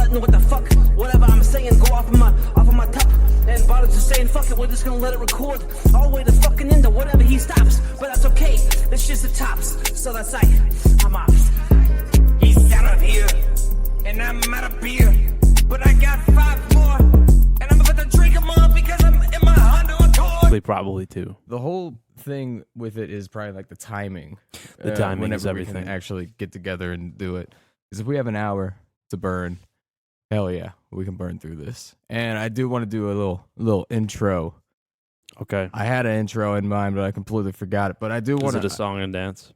letting what the fuck, whatever I'm saying, go off of my top. And Bottles just saying, fuck it, we're just gonna let it record all the way to fucking into whatever he stops. But that's okay, it's just the tops. So that's like, I'm off. He's out of here, and I'm out of beer. But I got 5 more, and I'm about to drink them all because I'm in my Honda Accord. Probably too. The whole thing with it is probably like the timing. The timing whenever is everything. We can actually get together and do it. Because if we have an hour to burn, hell yeah, we can burn through this. And I do want to do a little intro. Okay. I had an intro in mind, but I completely forgot it. But I do want Is to it a song and dance?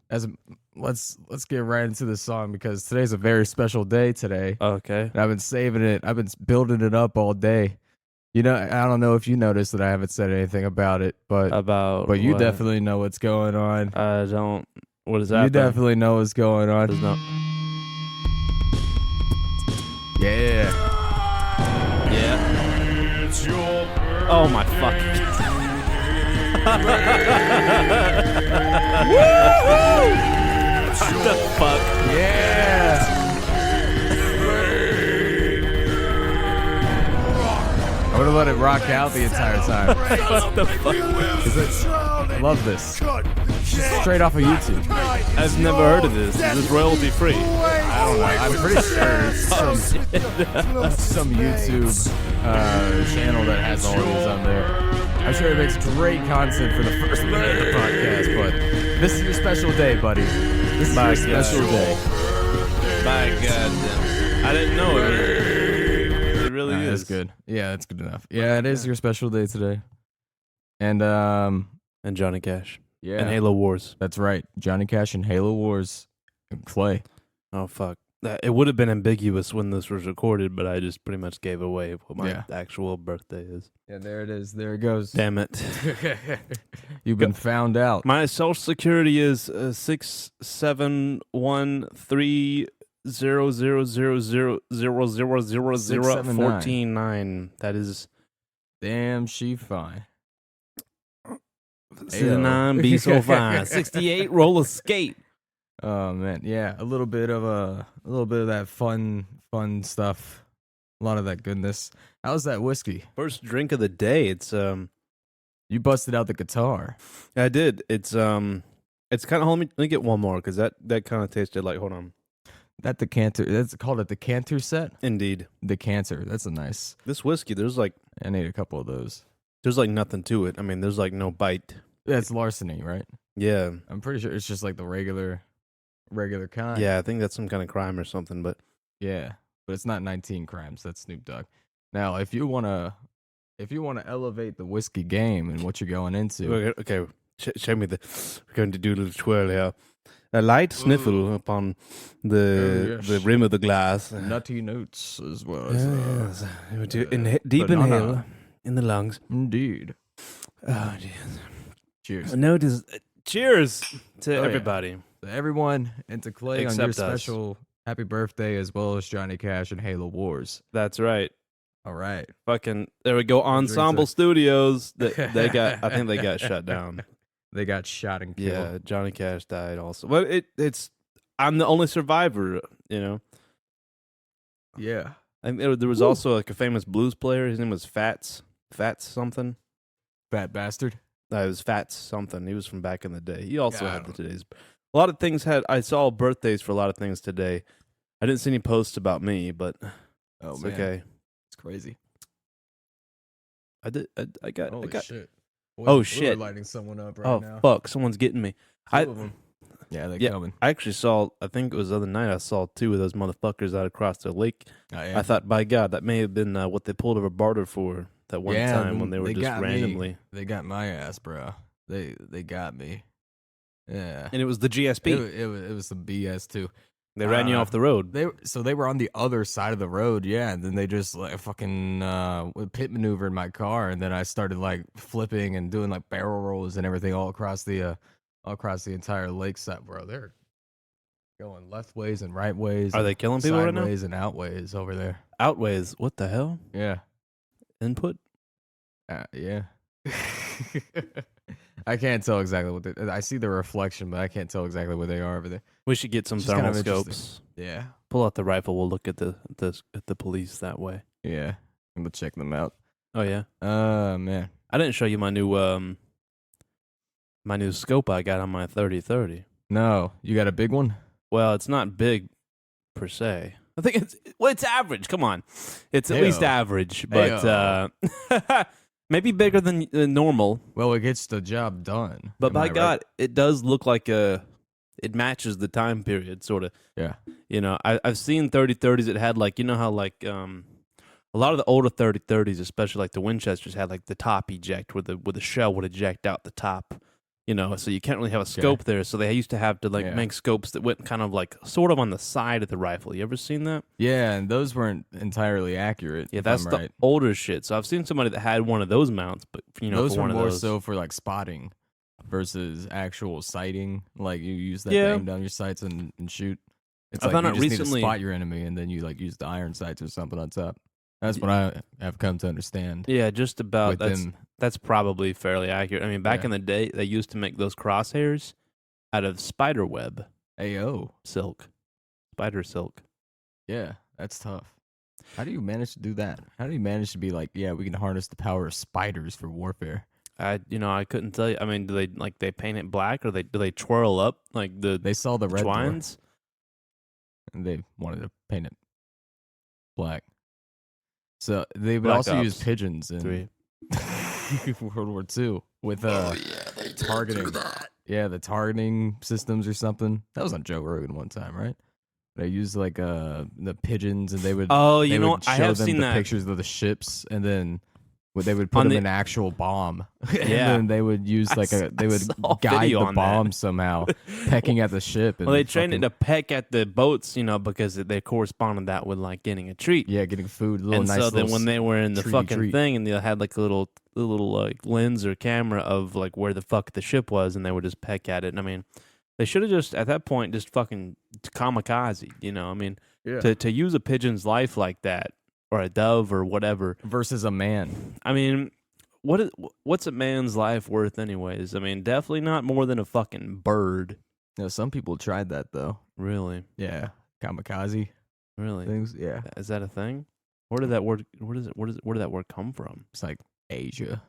Let's get right into this song because today's a very special day today. Okay. And I've been saving it. I've been building it up all day. You know, I don't know if you noticed that I haven't said anything about it, but you what? definitely know what's going on. I don't. What is that? You definitely know what's going on. There's no. Yeah. Yeah. Oh my fuck. What the fuck? Yeah. I would have let it rock out the entire time. What the fuck? I love this. Straight off of YouTube. I've never heard of this. Is this royalty free? I don't know. I'm pretty sure it's some YouTube channel that has all these on there. I'm sure it makes great content for the first minute of the podcast, but this is your special day, buddy. This is your special day. My God. I didn't know it. It really is. That's good. Yeah, that's good enough. Yeah, it is your special day today. And And Johnny Cash. yeah. And Halo Wars. That's right. Johnny Cash and Halo Wars and Clay. Oh, fuck. It would have been ambiguous when this was recorded, but I just pretty much gave away what my actual birthday is. Yeah, there it is. There it goes. Damn it. You've been found out. My social security is 671300000000014 That is Damn, she fine. 69 be so fine. 68 roller skate. Oh man, yeah, a little bit of that fun stuff. A lot of that goodness. How's that whiskey? First drink of the day. It's You busted out the guitar. I did. It's kind of. Let me get one more because that kind of tasted like. Hold on. That decanter. That's called a decanter set. Indeed. Decanter. That's a nice. This whiskey, there's like I need a couple of those. there's like nothing to it. I mean, there's like no bite. That's larceny, right? Yeah. I'm pretty sure it's just like the regular kind. Yeah, I think that's some kind of crime or something. But Yeah, but it's not 19 crimes. That's Snoop Dogg. Now, if you wanna elevate the whiskey game and what you're going into, okay, show me the. We're going to do a little twirl here. A light sniffle upon the rim of the glass. nutty notes as well as Yes. We do deep banana. inhale in the lungs. Indeed. Oh, jeez. Cheers. Notice. Cheers to yeah. everybody. To everyone and to Clay on your Except us. special happy birthday as well as Johnny Cash and Halo Wars. That's right. All right. Fucking there we go. Ensemble Studios. They got. I think they got shut down. They got shot and killed. Yeah, Johnny Cash died also. Well, it's. I'm the only survivor. You know. Yeah. And there was also like a famous blues player. His name was Fats something. Fat bastard. It was Fats something. He was from back in the day. He also Yeah, I had don't today's. A lot of things had. I saw birthdays for a lot of things today. I didn't see any posts about me, but Oh it's man. okay. It's crazy. I did. I got. Holy I got. shit. Oh, We're shit. lighting someone up right Oh now. fuck! Someone's getting me. Two of them. Yeah, they're coming. I actually saw. I think it was the other night. I saw 2 of those motherfuckers out across the lake. Oh, yeah. I thought, by God, that may have been what they pulled over barter for that one Yeah, time when they were just got me. randomly. They got my ass, bro. They got me. Yeah. And it was the GSP. It was some BS too. They ran you off the road. They were on the other side of the road, yeah. And then they just like fucking pit maneuvered my car, and then I started like flipping and doing like barrel rolls and everything all across the entire lakeside, bro. They're going left ways and right ways. Are they killing people right now? Sideways and outways over there. Outways. What the hell? Yeah. Input? Yeah. I can't tell exactly what I see the reflection, but I can't tell exactly what they are over there. We should get some It's just kind thermal of interesting. scopes. Yeah. Pull out the rifle. We'll look at the police that way. Yeah. I'm gonna check them out. Oh yeah. Man. I didn't show you my new scope I got on my 30-30. No, you got a big one? Well, it's not big per se. I think it's average. Come on, it's at least average, but maybe bigger than normal. Well, it gets the job done. But Am by I God, right? it does look like it matches the time period, sort of. Yeah. You know, I've seen 30-30s that had like, you know how like a lot of the older 30-30s, especially like the Winchesters, had like the top eject where the shell would eject out the top. You know, so you can't really have a scope there. So they used to have to like make scopes that went kind of like sort of on the side of the rifle. You ever seen that? Yeah, and those weren't entirely accurate. Yeah, that's the older shit. So I've seen somebody that had one of those mounts, but you know, those for were one more of those. so for like spotting versus actual sighting. Like you use that to aim down your sights and shoot. It's I like found you out just recently. need to spot your enemy, and then you like use the iron sights or something on top. That's what I have come to understand. Yeah, just about. With That's probably fairly accurate. I mean, back in the day, they used to make those crosshairs out of spider web Ayo. silk, spider silk. Yeah, that's tough. How do you manage to do that? How do you manage to be like, yeah, we can harness the power of spiders for warfare? I couldn't tell you. I mean, do they paint it black or do they twirl up like They saw the red door, twines? and they wanted to paint it black. So they would Black also Ops use pigeons in 3. World War II with they targeting. do that. Yeah, the targeting systems or something. That was on Joe Rogan one time, right? They used like the pigeons, and they would Oh, they know, would I show have them seen the that. pictures of the ships, and then they would put On them the- in an actual bomb. And Yeah. then they would use like they would saw a guide video the on that. bomb somehow, pecking at the ship. And Well, they trained it fucking- to peck at the boats, you know, because they corresponded that with like getting a treat. yeah, getting food, little And nice so then little when they were in the treaty fucking treat. thing, and they had like a little like lens or camera of like where the fuck the ship was, and they would just peck at it. And I mean, they should have just at that point just fucking kamikaze, you know? I mean, to use a pigeon's life like that, or a dove or whatever. versus a man. I mean, what's a man's life worth, anyways? I mean, definitely not more than a fucking bird. You know, some people tried that though. Really, Yeah, kamikaze really. things. Yeah, Is that a thing? Where did that word? Where did that word come from? it's like Asia.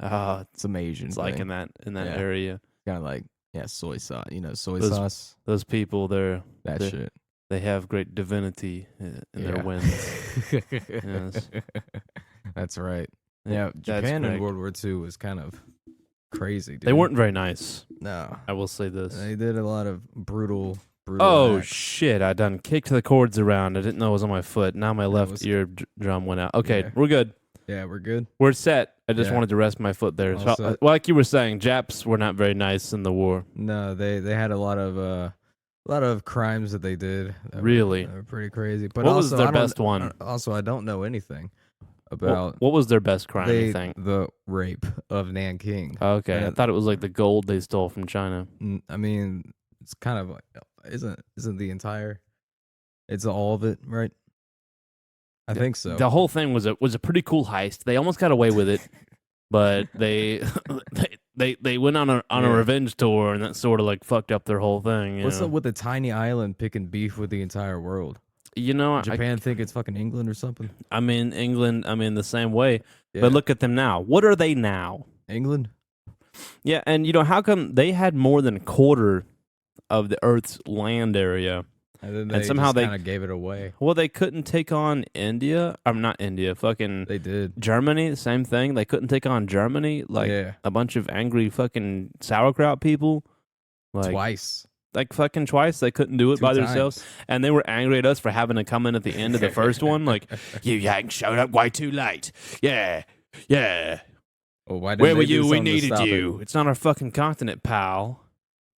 Ah, Some Asian. it's like thing. in that Yeah. area. Kind of like soy sauce. You know, soy Those- sauce. Those people, That they- shit. they have great divinity in their wins. Yes. That's right. Yeah, That's Japan in correct. World War II was kind of crazy. Dude. They weren't very nice. No, I will say this. they did a lot of brutal. Oh acts. shit! I done kicked the cords around. I didn't know it was on my foot. Now my left was- ear drum went out. Okay, Yeah. we're good. Yeah, we're good. We're set. I just Yeah. wanted to rest my foot there. All So, set. like you were saying, Japs were not very nice in the war. No, they had a lot of crimes that they did. That Really? were pretty crazy. But What was also, their I don't- best one? Also, I don't know anything What, about what was their best crime? You think? the rape of Nanking. Okay, I Yeah. thought it was like the gold they stole from China. I mean, it's kind of like, isn't the entire? It's all of it, right? I think so. The whole thing was a pretty cool heist. They almost got away with it, but they they went on a Yeah. revenge tour, and that sort of like fucked up their whole thing. You What's know? up with the tiny island picking beef with the entire world? You know, Japan think it's fucking England or something? I mean, England. I mean, the same way. Yeah. But look at them now. What are they now? England? Yeah, and you know, how come they had more than a quarter of the Earth's land area? And then they somehow they- kind of gave it away. Well, they couldn't take on India. I'm not India. Fucking They did. Germany. Same thing. They couldn't take on Germany. Like yeah. a bunch of angry fucking sauerkraut people. Like, Twice. Like fucking twice. They couldn't do it 2 by themselves. times. And they were angry at us for having to come in at the end of the first one. Like, you yanks showed up way too late. Yeah. Yeah. Well, why didn't Where they were do you? We something to needed stop you. It's not our fucking continent, pal.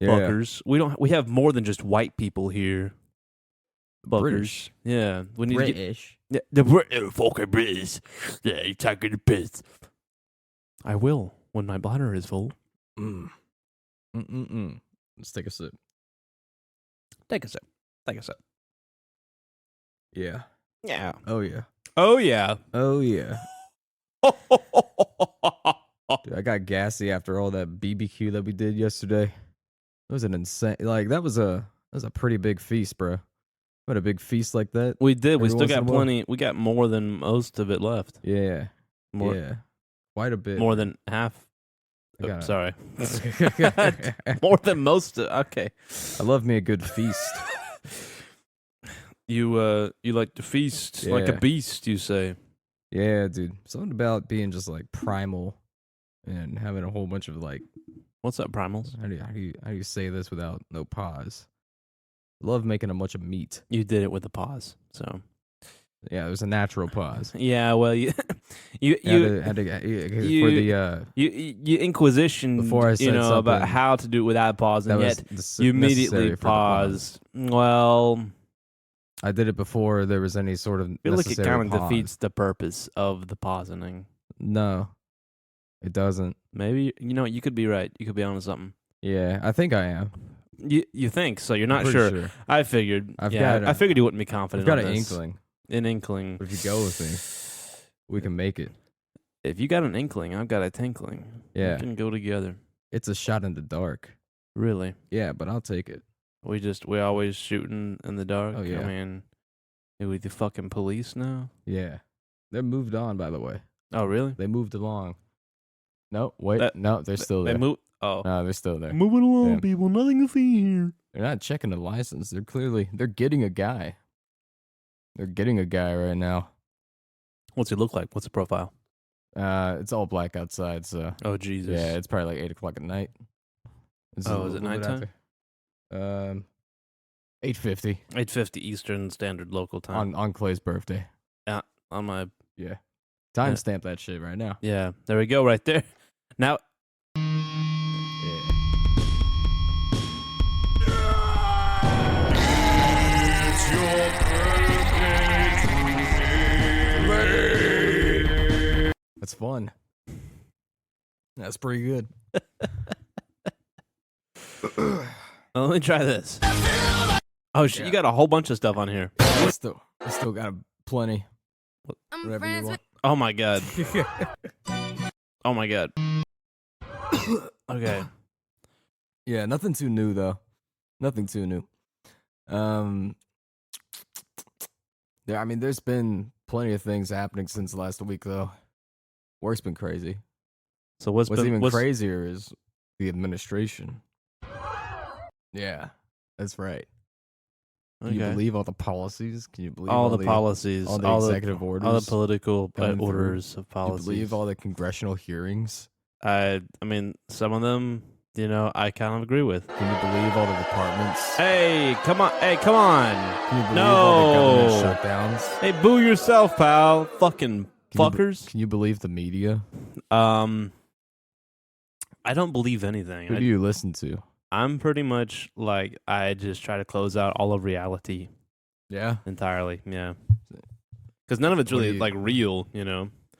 it? Yeah. Fuckers. We have more than just white people here. Fuckers. British. Yeah. We need to get, British. yeah, fucking British. Yeah, you're taking the piss. I will when my bladder is full. Let's take a sip. Take a sip. Take a sip. Yeah. Yeah. Oh yeah. Oh yeah. Oh yeah. Dude, I got gassy after all that BBQ that we did yesterday. It was an insane, like that was a pretty big feast, bro. What a big feast like that. We did. We Every still once in got a while. plenty. We got more than most of it left. Yeah, More, yeah, quite a bit. more man. than half. I gotta- Sorry. More than most. Okay. I love me a good feast. You like to feast like a Yeah. beast, you say. Yeah, dude. Something about being just like primal and having a whole bunch of like What's up, primals? how do you say this without no pause? Love making a bunch of meat. You did it with a pause. So Yeah, there's a natural pause. yeah, well, you you Had to, you- for the you inquisition Before I said about something, how to do it without pause, that and was yet necessary you immediately for the pause. paused. Well, I did it before there was any sort of I feel like it necessary kind of pause. defeats the purpose of the pausing. No, it doesn't. Maybe you could be right. You could be onto something. Yeah, I think I am. You think so? You're not I'm sure. pretty I figured. I've yeah, got I figured you wouldn't be confident. I've got on an this. inkling. An inkling. But if you go with me, we can make it. If you got an inkling, I've got a tinkling. Yeah. We can go together. It's a shot in the dark. Really? Yeah, but I'll take it. We always shooting in the dark. Oh, yeah. I mean, are we the fucking police now? Yeah. They're moved on, by the way. Oh, really? They moved along. No, wait. That- no, they're still there. They move. Oh, No, they're still there. moving along, Yeah. people. Nothing to see here. They're not checking the license. They're getting a guy. They're getting a guy right now. What's he look like? What's the profile? It's all black outside, so Oh, Jesus. yeah, it's probably like 8 o'clock at night. It's Oh, a is it little bit nighttime? after. 8:50 8:50 Eastern Standard Local Time. on Clay's birthday. On my Yeah, timestamp that shit right now. yeah. There we go. Right there. Now. Yeah. That's fun. That's pretty good. Let me try this. Oh shit! Yeah. You got a whole bunch of stuff on here. I still got plenty. I'm Whatever you friends want. Oh my god. Oh my god. Okay. Yeah, nothing too new though. Nothing too new. There's been plenty of things happening since last week though. Work's been crazy. So what's Even what's, crazier is the administration. Yeah, that's right. Can you okay. believe all the policies? Can you believe all the policies, all the executive orders, all the political coming through? orders of Can you policies? believe all the congressional hearings? I mean, some of them, I kind of agree with. Can you believe all the departments? Hey, come on! Hey, come on! Can you believe all the No. government shutdowns? Hey, boo yourself, pal! Fucking fuckers! Can you believe the media? I don't believe anything. Who do you listen to? I'm pretty much like I just try to close out all of reality Yeah, entirely. Yeah, because none of it's What do really you- like real.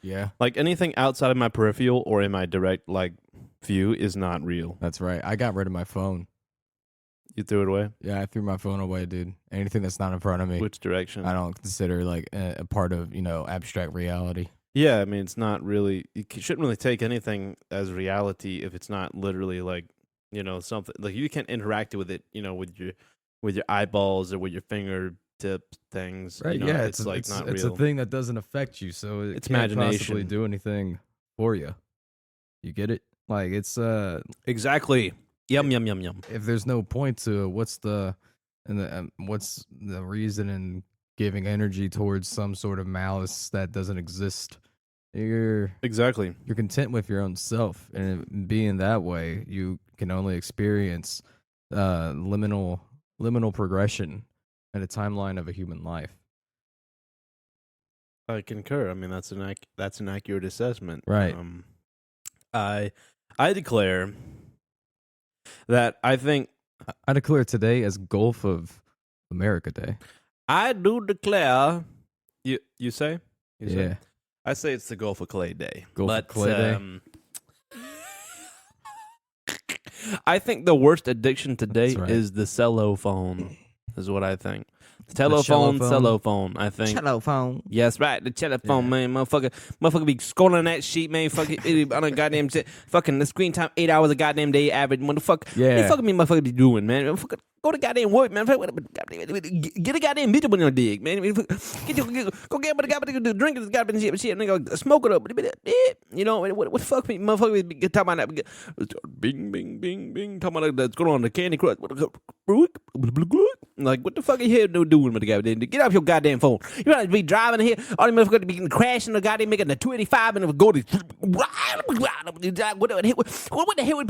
yeah, Like anything outside of my peripheral or in my direct view is not real. that's right. I got rid of my phone. You threw it away. Yeah, I threw my phone away, dude. Anything that's not in front of me, Which direction? I don't consider like a part of abstract reality. Yeah, I mean it's not really. You shouldn't really take anything as reality if it's not literally something like you can't interact with it. With your eyeballs or with your fingertip things. Right? Yeah, it's like it's, not it's real. a thing that doesn't affect you, so it It's can't possibly imagination. do anything for you. You get it? Like it's Exactly. Yum yum yum yum. if there's no point to it, what's the reason in giving energy towards some sort of malice that doesn't exist? You're Exactly. content with your own self, and being that way, you can only experience liminal progression in a timeline of a human life. I concur. I mean that's an accurate assessment. Right. I declare that I think I declare today as Gulf of America Day. I do declare. You say? You say? Yeah. I say it's the Gulf of Clay Day. Gulf of but, Clay Day? I think the worst addiction today That's right. is the cellophone, is what I think. Telephone, cellophone. cellophone, I think. Telephone. Yes, right. The telephone, Yeah. man. Motherfucker be scrolling that sheet, man. Fucking on a goddamn shit. Fucking the screen time, 8 hours a goddamn day average. Motherfucker. What Yeah. the fuck me motherfucker be doing, man? Motherfucker, go to goddamn work, man. Get a goddamn bitch up on your dick, man. Go get a goddamn drink this goddamn shit, nigga. Smoke it up. You know, what the fuck me motherfucker be talking about that? Bing, bing, bing, bing. Talking about that's going on the Candy Crush. Like, what the fuck are you here doing with the goddamn? Get off your goddamn phone. You don't have to be driving here. All the motherfuckers be crashing the goddamn, making the 285 and go to. What the hell would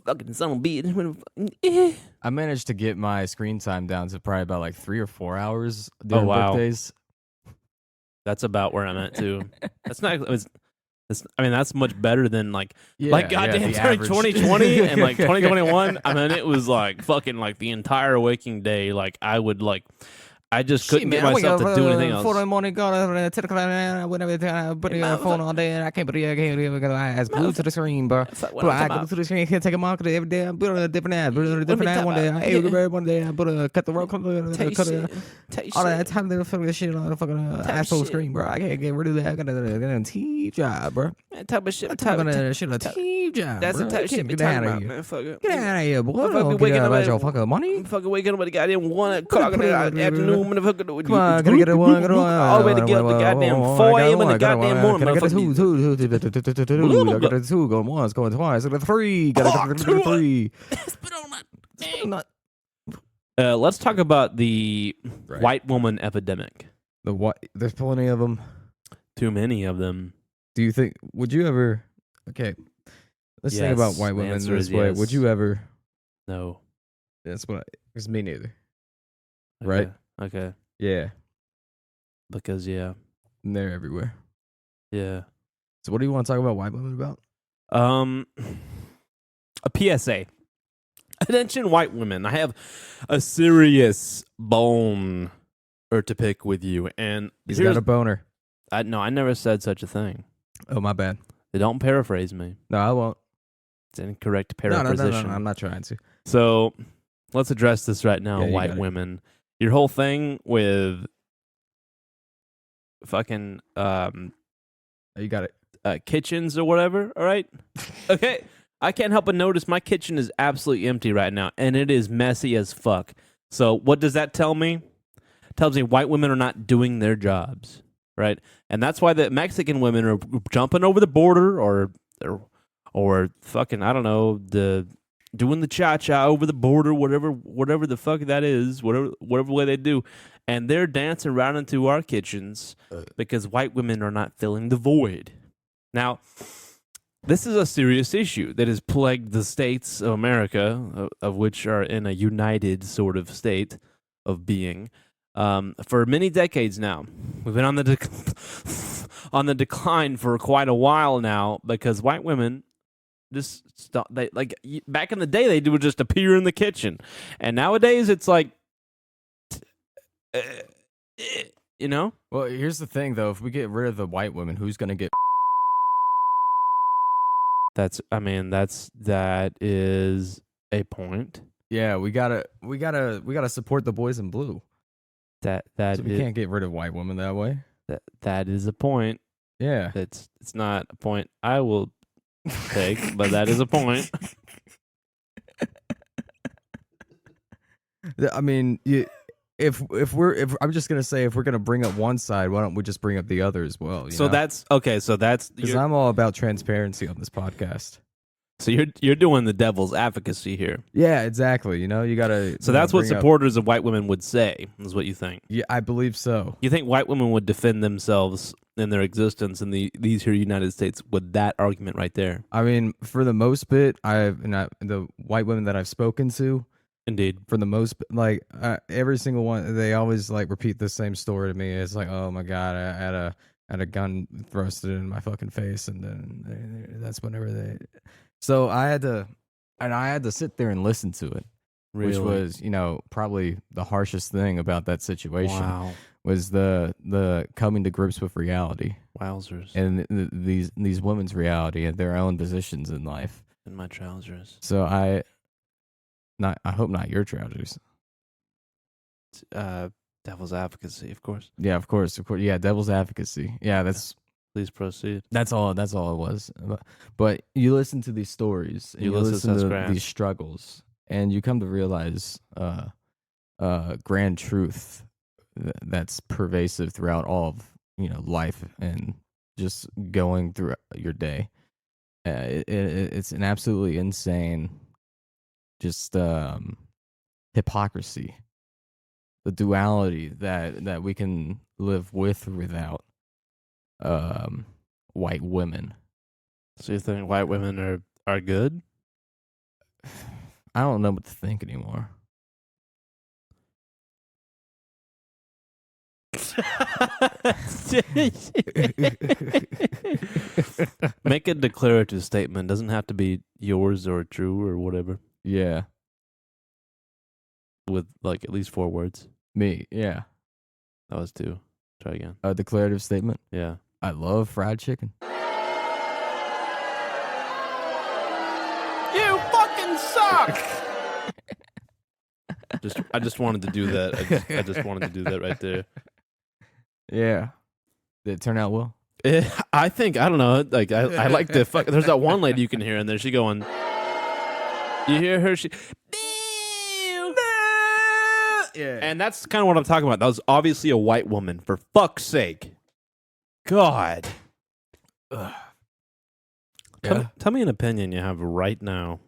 fucking son of a bitch? I managed to get my screen time down to probably about like 3 or 4 hours during wow. birthdays. That's about where I'm at too. That's not. I mean, that's much better than like Yeah, goddamn the during average. 2020 and like 2021. I mean, it was like fucking like the entire waking day. Like I would like, I just couldn't get myself to do anything else. 4 in the morning, go to 10 o'clock, whatever, put your phone all day, and I can't I glued to the screen, bro. Bro, I glued to the screen, can't take a marker every day. I put on a different ad, put on a different ad one day. I ate a one day, I put a cut the rope, cut all that time they fucking shit on the fucking asshole screen, bro. I can't get rid of that. I got a TV job, bro. Type of shit. I'm talking about shit, a TV job. That's the type of shit. Get out of here. Man. Fuck it. Get out of here, boy. Motherfucker Don't be get waking out up about at- your fucking money. Fucking waking up at the goddamn 1 o'clock in the afternoon, motherfucker. Come on, gotta get it one. All the way to get up the goddamn 4 a.m. in the goddamn morning, Gotta get a motherfucker. two. Gotta get a two. Going once, going twice. Gotta get a three. Gotta get a three. Let's talk about the Right. white woman epidemic. The what? There's plenty of them. Too many of them. Do you think? Would you ever? Okay, let's think about Yes, white the women answer this is way. yes. Would you ever? No. That's what. It's me neither. Okay. Right? Okay. Yeah, Because yeah. and they're everywhere. Yeah. So, what do you want to talk about white women about? A PSA. Attention, white women. I have a serious bone to pick with you, and He's got a boner. no, I never said such a thing. Oh, my bad. Don't paraphrase me. No, I won't. It's incorrect No, paraphrasation. I'm not trying to. So let's address this right now, Yeah, you white got it. women. Your whole thing with fucking You got it. kitchens or whatever, all right? Okay. I can't help but notice my kitchen is absolutely empty right now, and it is messy as fuck. So what does that tell me? It tells me white women are not doing their jobs, right? And that's why the Mexican women are jumping over the border or fucking, I don't know, doing the cha-cha over the border, whatever the fuck that is, whatever way they do. And they're dancing right into our kitchens because white women are not filling the void. Now, this is a serious issue that has plagued the states of America, of which are in a united sort of state of being, for many decades now. We've been on the decline for quite a while now because white women just stop. They like back in the day they would just appear in the kitchen, and nowadays it's like, you know. Well, here's the thing, though. If we get rid of the white women, who's gonna get? That is a point. Yeah, we gotta support the boys in blue. So we can't get rid of white women that way. That is a point. Yeah. It's not a point I will take, but that is a point. I mean, if I'm just gonna say, if we're gonna bring up one side, why don't we just bring up the other as well? So that's okay. So that's because I'm all about transparency on this podcast. So you're doing the devil's advocacy here. Yeah, exactly. You know, you gotta. So that's what supporters of white women would say, is what you think. Yeah, I believe so. You think white women would defend themselves in their existence in these here United States with that argument right there? I mean, for the most bit, the white women that I've spoken to, indeed, for the most, like every single one, they always like repeat the same story to me. It's like, oh my god, I had a gun thrusted in my fucking face, and then that's whenever they. So I had to sit there and listen to it, really? Which was, probably the harshest thing about that situation. Wow. Was the coming to grips with reality. Wowzers. And these women's reality and their own positions in life. In my trousers. So I hope not your trousers. Devil's advocacy, of course. Yeah, of course. Yeah, devil's advocacy. Yeah, Please proceed. that's all it was. But you listen to these stories, and You you listen listen to to Grant. these struggles, and you come to realize grand truth that's pervasive throughout all of life and just going through your day. It's an absolutely insane, just hypocrisy, the duality that we can live with or without white women. So you think white women are good? I don't know what to think anymore. Make a declarative statement. Doesn't have to be yours or true or whatever. Yeah, With like at least 4 words. me. Yeah, That was 2. Try again. a declarative statement. Yeah. I love fried chicken. You fucking suck. I just wanted to do that. I just wanted to do that right there. Yeah, did it turn out well? I think I don't know. Like I like the fuck. There's that one lady you can hear in there. She going. You hear her? She. Yeah, And that's kind of what I'm talking about. That was obviously a white woman. For fuck's sake. God. Tell me an opinion you have right now.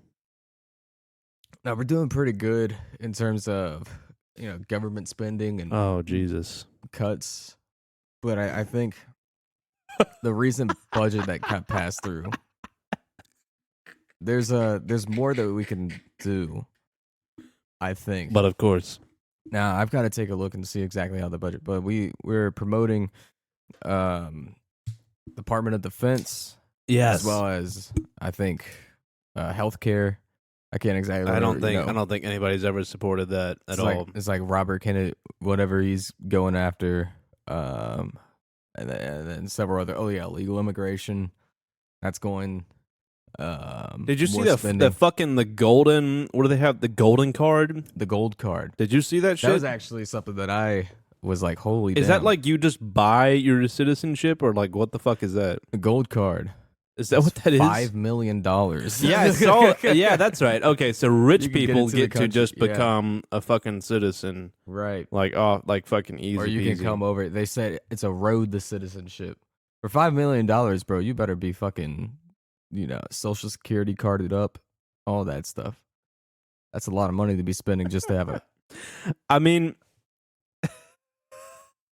now we're doing pretty good in terms of government spending and Oh Jesus. cuts, but I think the recent budget that got passed through, there's more that we can do, I think. But of course. Now I've got to take a look and see exactly how the budget. But we're promoting Department of Defense, Yes. as well as I think healthcare. I can't exactly. I remember, don't think anybody's ever supported that at it's all. like, it's like Robert Kennedy, whatever he's going after, and then several other. Oh yeah, legal immigration. That's going. Did you see more the golden? What do they have? The golden card. the gold card? Did you see that shit? That was actually something that I was like, holy. Is damn. that like you just buy your citizenship, or like what the fuck is that? a gold card? Is that what that is? $5 million. Yeah, I saw. Yeah, that's right. Okay, so rich You can get people into the get to country, just yeah. become a fucking citizen, Right. like fucking easy. Or you can peasy. come over. They said it's a road to citizenship. For $5 million, bro, you better be fucking, Social Security carded up, all that stuff. That's a lot of money to be spending just to have a. I mean,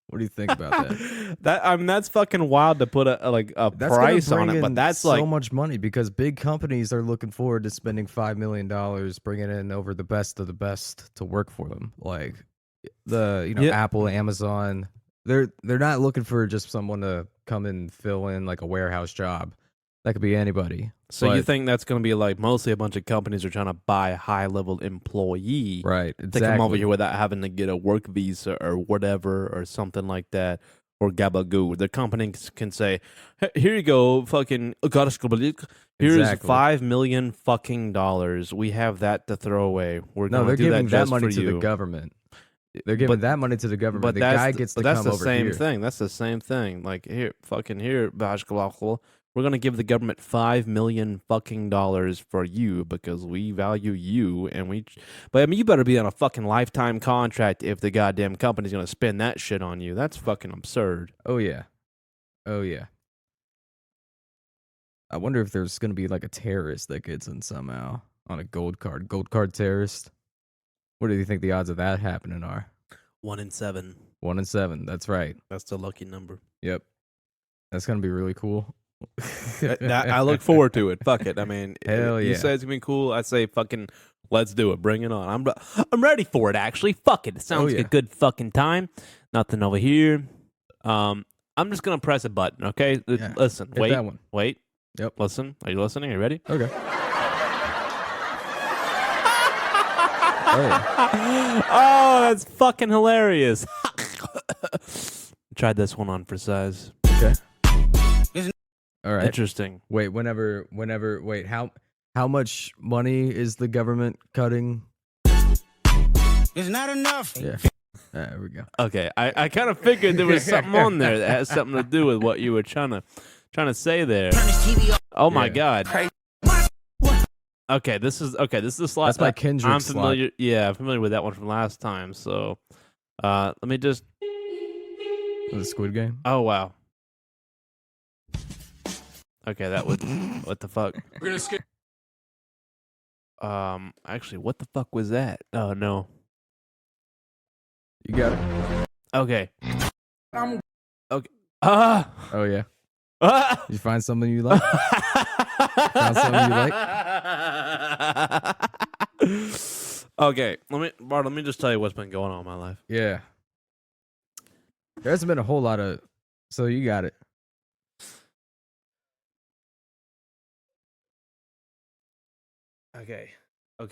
What do you think about that? that's fucking wild to put a That's price gonna on bring it, but in that's so like much money because big companies are looking forward to spending $5 million, bringing in over the best of the best to work for them. Like Yeah. Apple, Amazon. They're not looking for just someone to come and fill in like a warehouse job. That could be anybody. So you But- think that's going to be like mostly a bunch of companies are trying to buy a high level employee right? to Exactly. come over here without having to get a work visa or whatever or something like that or gabagoo. The companies can say, "Here you go, fucking here's Exactly. $5 million fucking dollars. We have that to throw away. We're No, going they're to do giving that that just money for to you." the government. They're giving But- that money to the government. But The that's guy the- gets to but that's come the over same here. thing. That's the same thing. Like here, Bashkalakal, we're gonna give the government $5 million fucking dollars for you because we value you and we. But I mean, you better be on a fucking lifetime contract if the goddamn company's gonna spend that shit on you. That's fucking absurd. Oh yeah. Oh yeah. I wonder if there's gonna be like a terrorist that gets in somehow on a gold card. Gold card terrorist. What do you think the odds of that happening are? 1 in 7. 1 in 7. That's right. That's the lucky number. Yep. That's gonna be really cool. I look forward to it. Fuck it. I mean, Hell you yeah. say it's gonna be cool. I say fucking let's do it. Bring it on. I'm ready for it. Actually, fuck it. It sounds like yeah. a good fucking time. Nothing over here. I'm just gonna press a button. Okay. Yeah. Listen. Hit that one. Wait. Yep. Listen. Are you listening? Are you ready? Okay. Oh yeah. Oh, that's fucking hilarious. Tried this one on for size. Okay. All right. Interesting. Wait, wait, how much money is the government cutting? It's not enough. Yeah. There we go. Okay, I kind of figured there was something on there that has something to do with what you were trying to say there. Oh my God. Okay, this is the slot. That's my Kendrick I'm slot. familiar. Yeah, I'm familiar with that one from last time. So, let me just. The Squid Game. Oh wow. Okay, that would. What the fuck? We're gonna skip. Actually, what the fuck was that? Oh no. You got it. Okay. I'm Okay. Ah. Oh yeah. Ah. Did you find something you like? Found something you like? Okay, let me just tell you what's been going on in my life. Yeah. There hasn't been a whole lot of. So you got it. Okay. Hold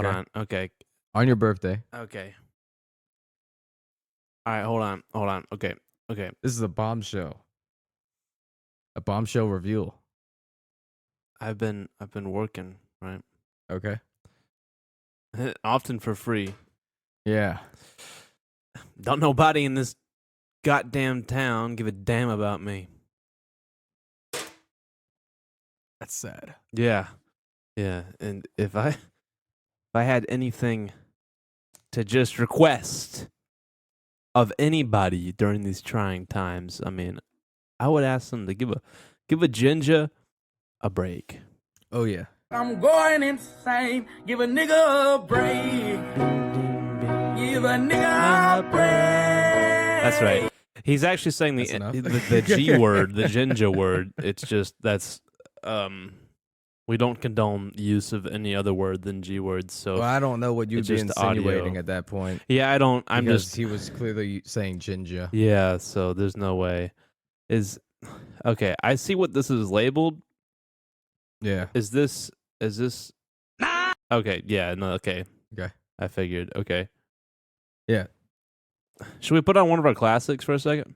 Okay. on. Okay. On your birthday. Okay. All right, hold on. Okay. This is a bombshell. A bombshell reveal. I've been working, right? Okay. Often for free. Yeah. Don't nobody in this goddamn town give a damn about me. That's sad. Yeah. And if I had anything to just request of anybody during these trying times, I mean, I would ask them to give a ginger a break. Oh yeah. I'm going insane. Give a nigga a break. Give a nigga a break. That's right. He's actually saying That's enough. the G word, the ginger word. It's just we don't condone use of any other word than G words. So Well, I don't know what you'd it's be just audio. insinuating at that point. yeah, I don't. I'm Because just he was clearly saying ginger. yeah. So there's no way. Okay? I see what this is labeled. Yeah. Is this okay? Yeah. No. Okay. Okay. I figured. Okay. Yeah. Should we put on one of our classics for a second?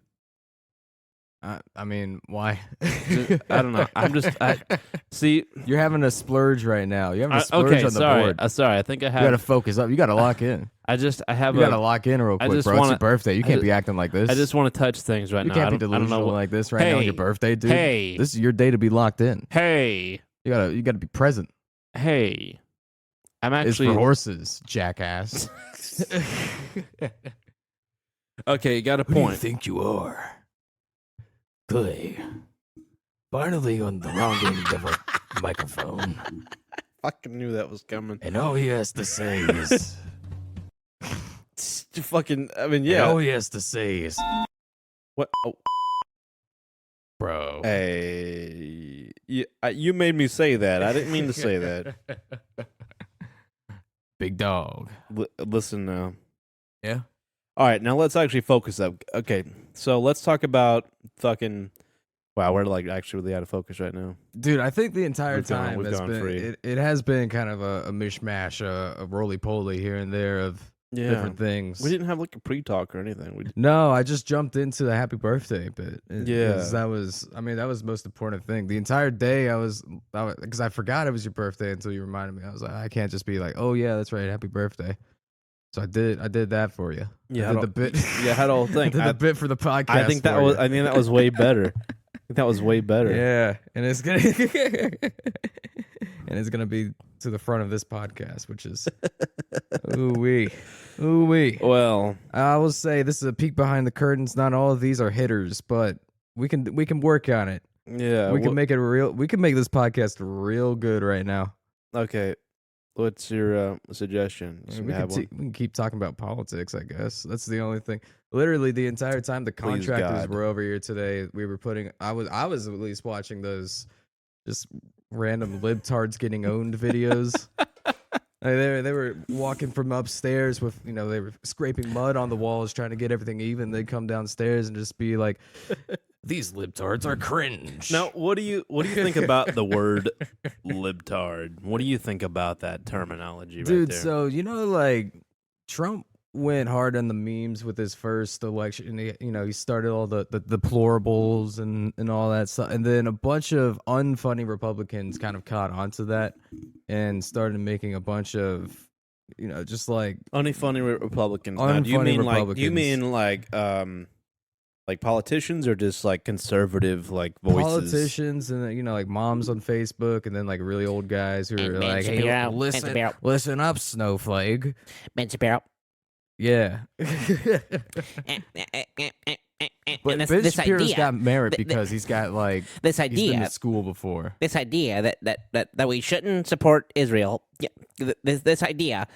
I mean, why? I don't know. See. You're having a splurge right now. You're having a splurge Okay. on the Sorry. board. Sorry. I think I You have. gotta focus up. You gotta lock in. I have You gotta lock in real quick, just bro. It's wanna- your birthday. You can't be acting like this. I just want to touch things right You now. can't be I don't delusional know what, like this right now on your Hey. birthday, dude. Hey. This is your day to be locked in. Hey. You gotta be present. Hey. I'm It's actually for horses, jackass. okay. You got a point. think you are? Clay. Finally on the wrong end of a microphone. Fucking knew that was coming. And all he has to say is Fucking. I mean, and yeah. all he has to say is What? Oh, bro. hey. You made me say that. I didn't mean to say that. Big dog. Listen now. Yeah. All right, now let's actually focus up. Okay, so let's talk about fucking. Wow, we're like actually really out of focus right now. Dude, I think the entire We've gone- time we've has gone been free. it has been kind of a mishmash, a roly-poly here and there of Yeah, different things. we didn't have like a pre-talk or anything. We No, I just jumped into the happy birthday bit. Yeah. that was the most important thing. The entire day I was because I forgot it was your birthday until you reminded me. I was like, I can't just be like, oh yeah, that's right, happy birthday. So I did that for you. Yeah, I did the bit. yeah, had a whole I thing. did the bit for the podcast. I think that for was. you. I think that was way better. I think that was way better. Yeah, and it's gonna be to the front of this podcast, which is ooh wee. Well, I will say this is a peek behind the curtains. Not all of these are hitters, but we can work on it. yeah. We can make it real. We can make this podcast real good right now. Okay. What's your suggestion? I Should mean, we have one? we can keep talking about politics, I guess. That's the only thing. Literally, the entire time the Please, contractors God. were over here today, we were putting. I was at least watching those just random libtards getting owned videos. They were walking from upstairs with they were scraping mud on the walls trying to get everything even. They'd come downstairs and just be like, "These libtards are cringe." Now, what do you think about the word libtard? What do you think about that terminology, Dude, right there? so like Trump went hard on the memes with his first election. He started all the deplorables and all that stuff, and then a bunch of unfunny Republicans kind of caught onto that and started making a bunch of just like Unfunny Republicans. Now, do you Unfunny mean like politicians or just like conservative like voices? politicians and like moms on Facebook, and then like really old guys who are like, "Hey, listen up, snowflake." Ben Shapiro. Yeah. But And Ben Shapiro's got merit because he's got like this he's been idea, to school before. this idea that we shouldn't support Israel. This idea.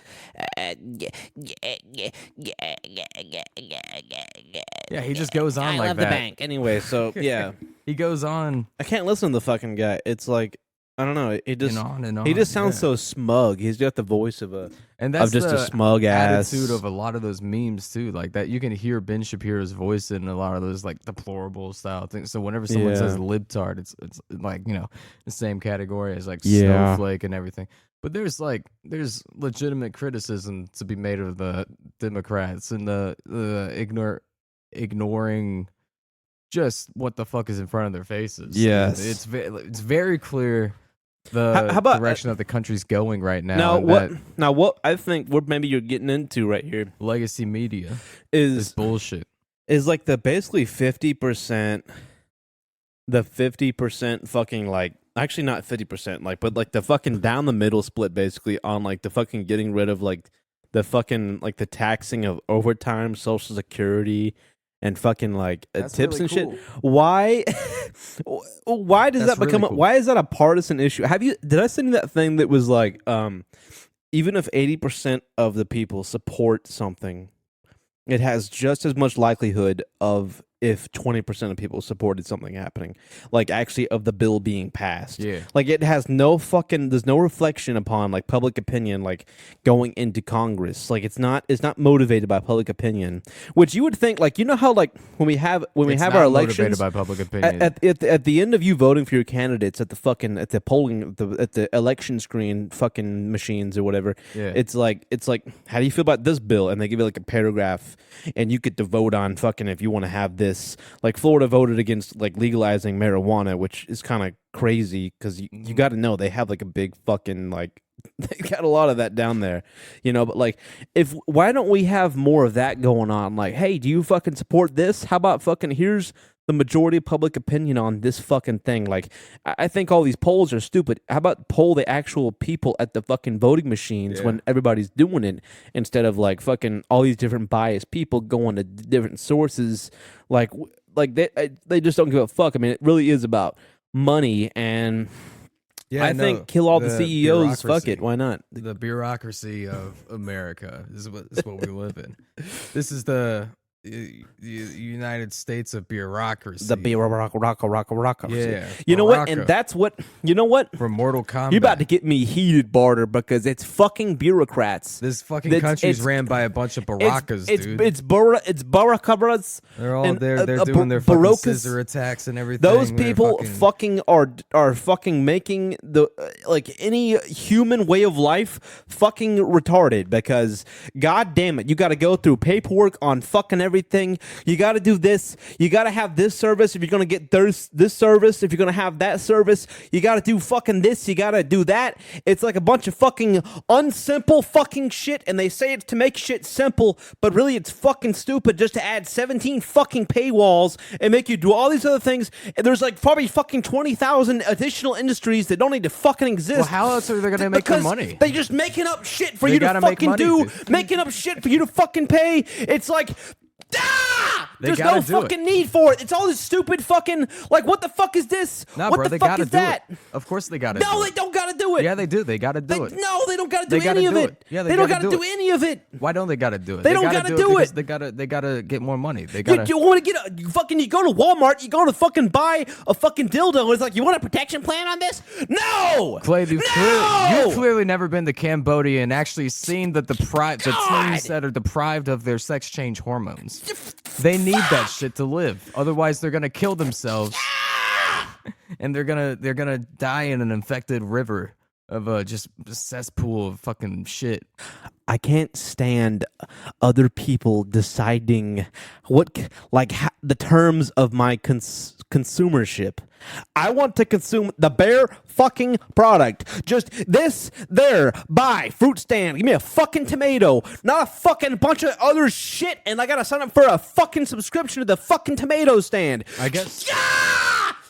Yeah, he just goes on I like love that. the bank. Anyway, so yeah, He goes on I can't listen to the fucking guy. It's like I don't know. It just and on. he just sounds yeah. so smug. He's got the voice of And that's just a the smug ass attitude of a lot of those memes too. Like that, you can hear Ben Shapiro's voice in a lot of those like deplorable style things. So whenever someone says libtard, it's like the same category as like snowflake and everything. But there's legitimate criticism to be made of the Democrats and the ignoring just what the fuck is in front of their faces. Yes. It's very clear the How about direction that the country's going right now. Now what I think what maybe you're getting into right here Legacy media is bullshit. Is like the basically 50%, the 50% fucking like actually not 50% like but like the fucking down the middle split basically on like the fucking getting rid of like the fucking like the taxing of overtime, Social Security, and fucking like tips really and cool. shit. Why? Why does That's that become? really cool. Why is that a partisan issue? Did I send you that thing that was like, even if 80% of the people support something, it has just as much likelihood of if 20% of people supported something happening, like actually of the bill being passed. Yeah. Like it has there's no reflection upon like public opinion, like going into Congress. Like it's not motivated by public opinion, which you would think like, how like when we have our elections by public opinion. at the end of you voting for your candidates at the polling at the election screen fucking machines or whatever, Yeah. it's like how do you feel about this bill, and they give you like a paragraph and you get to vote on fucking if you want to have this. Like Florida voted against like legalizing marijuana, which is kind of crazy because you got to know they have like a big fucking like they got a lot of that down there, but like why don't we have more of that going on? Like, hey, do you fucking support this? How about fucking here's the majority of public opinion on this fucking thing. Like, I think all these polls are stupid. How about poll the actual people at the fucking voting machines when everybody's doing it, instead of like fucking all these different biased people going to different sources. Like they just don't give a fuck. I mean, it really is about money, and I think kill all the CEOs. Fuck it, why not? The bureaucracy of America is what we live in. This is the United States of bureaucracy. The bureaucracy. Yeah. You know what? And that's what. You know what? From Mortal Kombat. You're about to get me heated, Barter, because it's fucking bureaucrats. This fucking country's ran by a bunch of barakas, dude. It's barakas. They're all there. They're doing their fucking scissor attacks and everything. Those people fucking are fucking making the like any human way of life fucking retarded, because god damn it, you got to go through paperwork on fucking everything. You got to do this. You got to have this service if you're going to get this service. If you're going to have that service, you got to do fucking this. You got to do that. It's like a bunch of fucking unsimple fucking shit, and they say it's to make shit simple, but really it's fucking stupid just to add 17 fucking paywalls and make you do all these other things. And there's like probably fucking 20,000 additional industries that don't need to fucking exist. Well, how else are they going to make their money? They just making up shit for you to fucking do, making up shit for you to fucking pay. It's like, there's no fucking need for it. It's all this stupid fucking, like, what the fuck is this? Nah, what bro, the they fuck gotta is do that? it. Of course they gotta do it. No, they don't gotta do it. Yeah, they do. They gotta do it. No, they don't gotta They do gotta any of do it. it. Yeah, they don't gotta do any of it. Why don't they gotta do it? They don't gotta do it. Because they gotta get more money. They gotta. You want to get you go to Walmart, you go to fucking buy a fucking dildo. It's like, you want a protection plan on this? No! Clay, you've clearly never been to Cambodia and actually seen that the teens that are deprived of their sex change hormones. They need that shit to live. Otherwise, they're gonna kill themselves, and they're gonna die in an infected river of just a cesspool of fucking shit. I can't stand other people deciding the terms of my consumership. I want to consume the bare fucking product. Just this, there, buy, fruit stand. Give me a fucking tomato, not a fucking bunch of other shit. And I gotta sign up for a fucking subscription to the fucking tomato stand. I guess.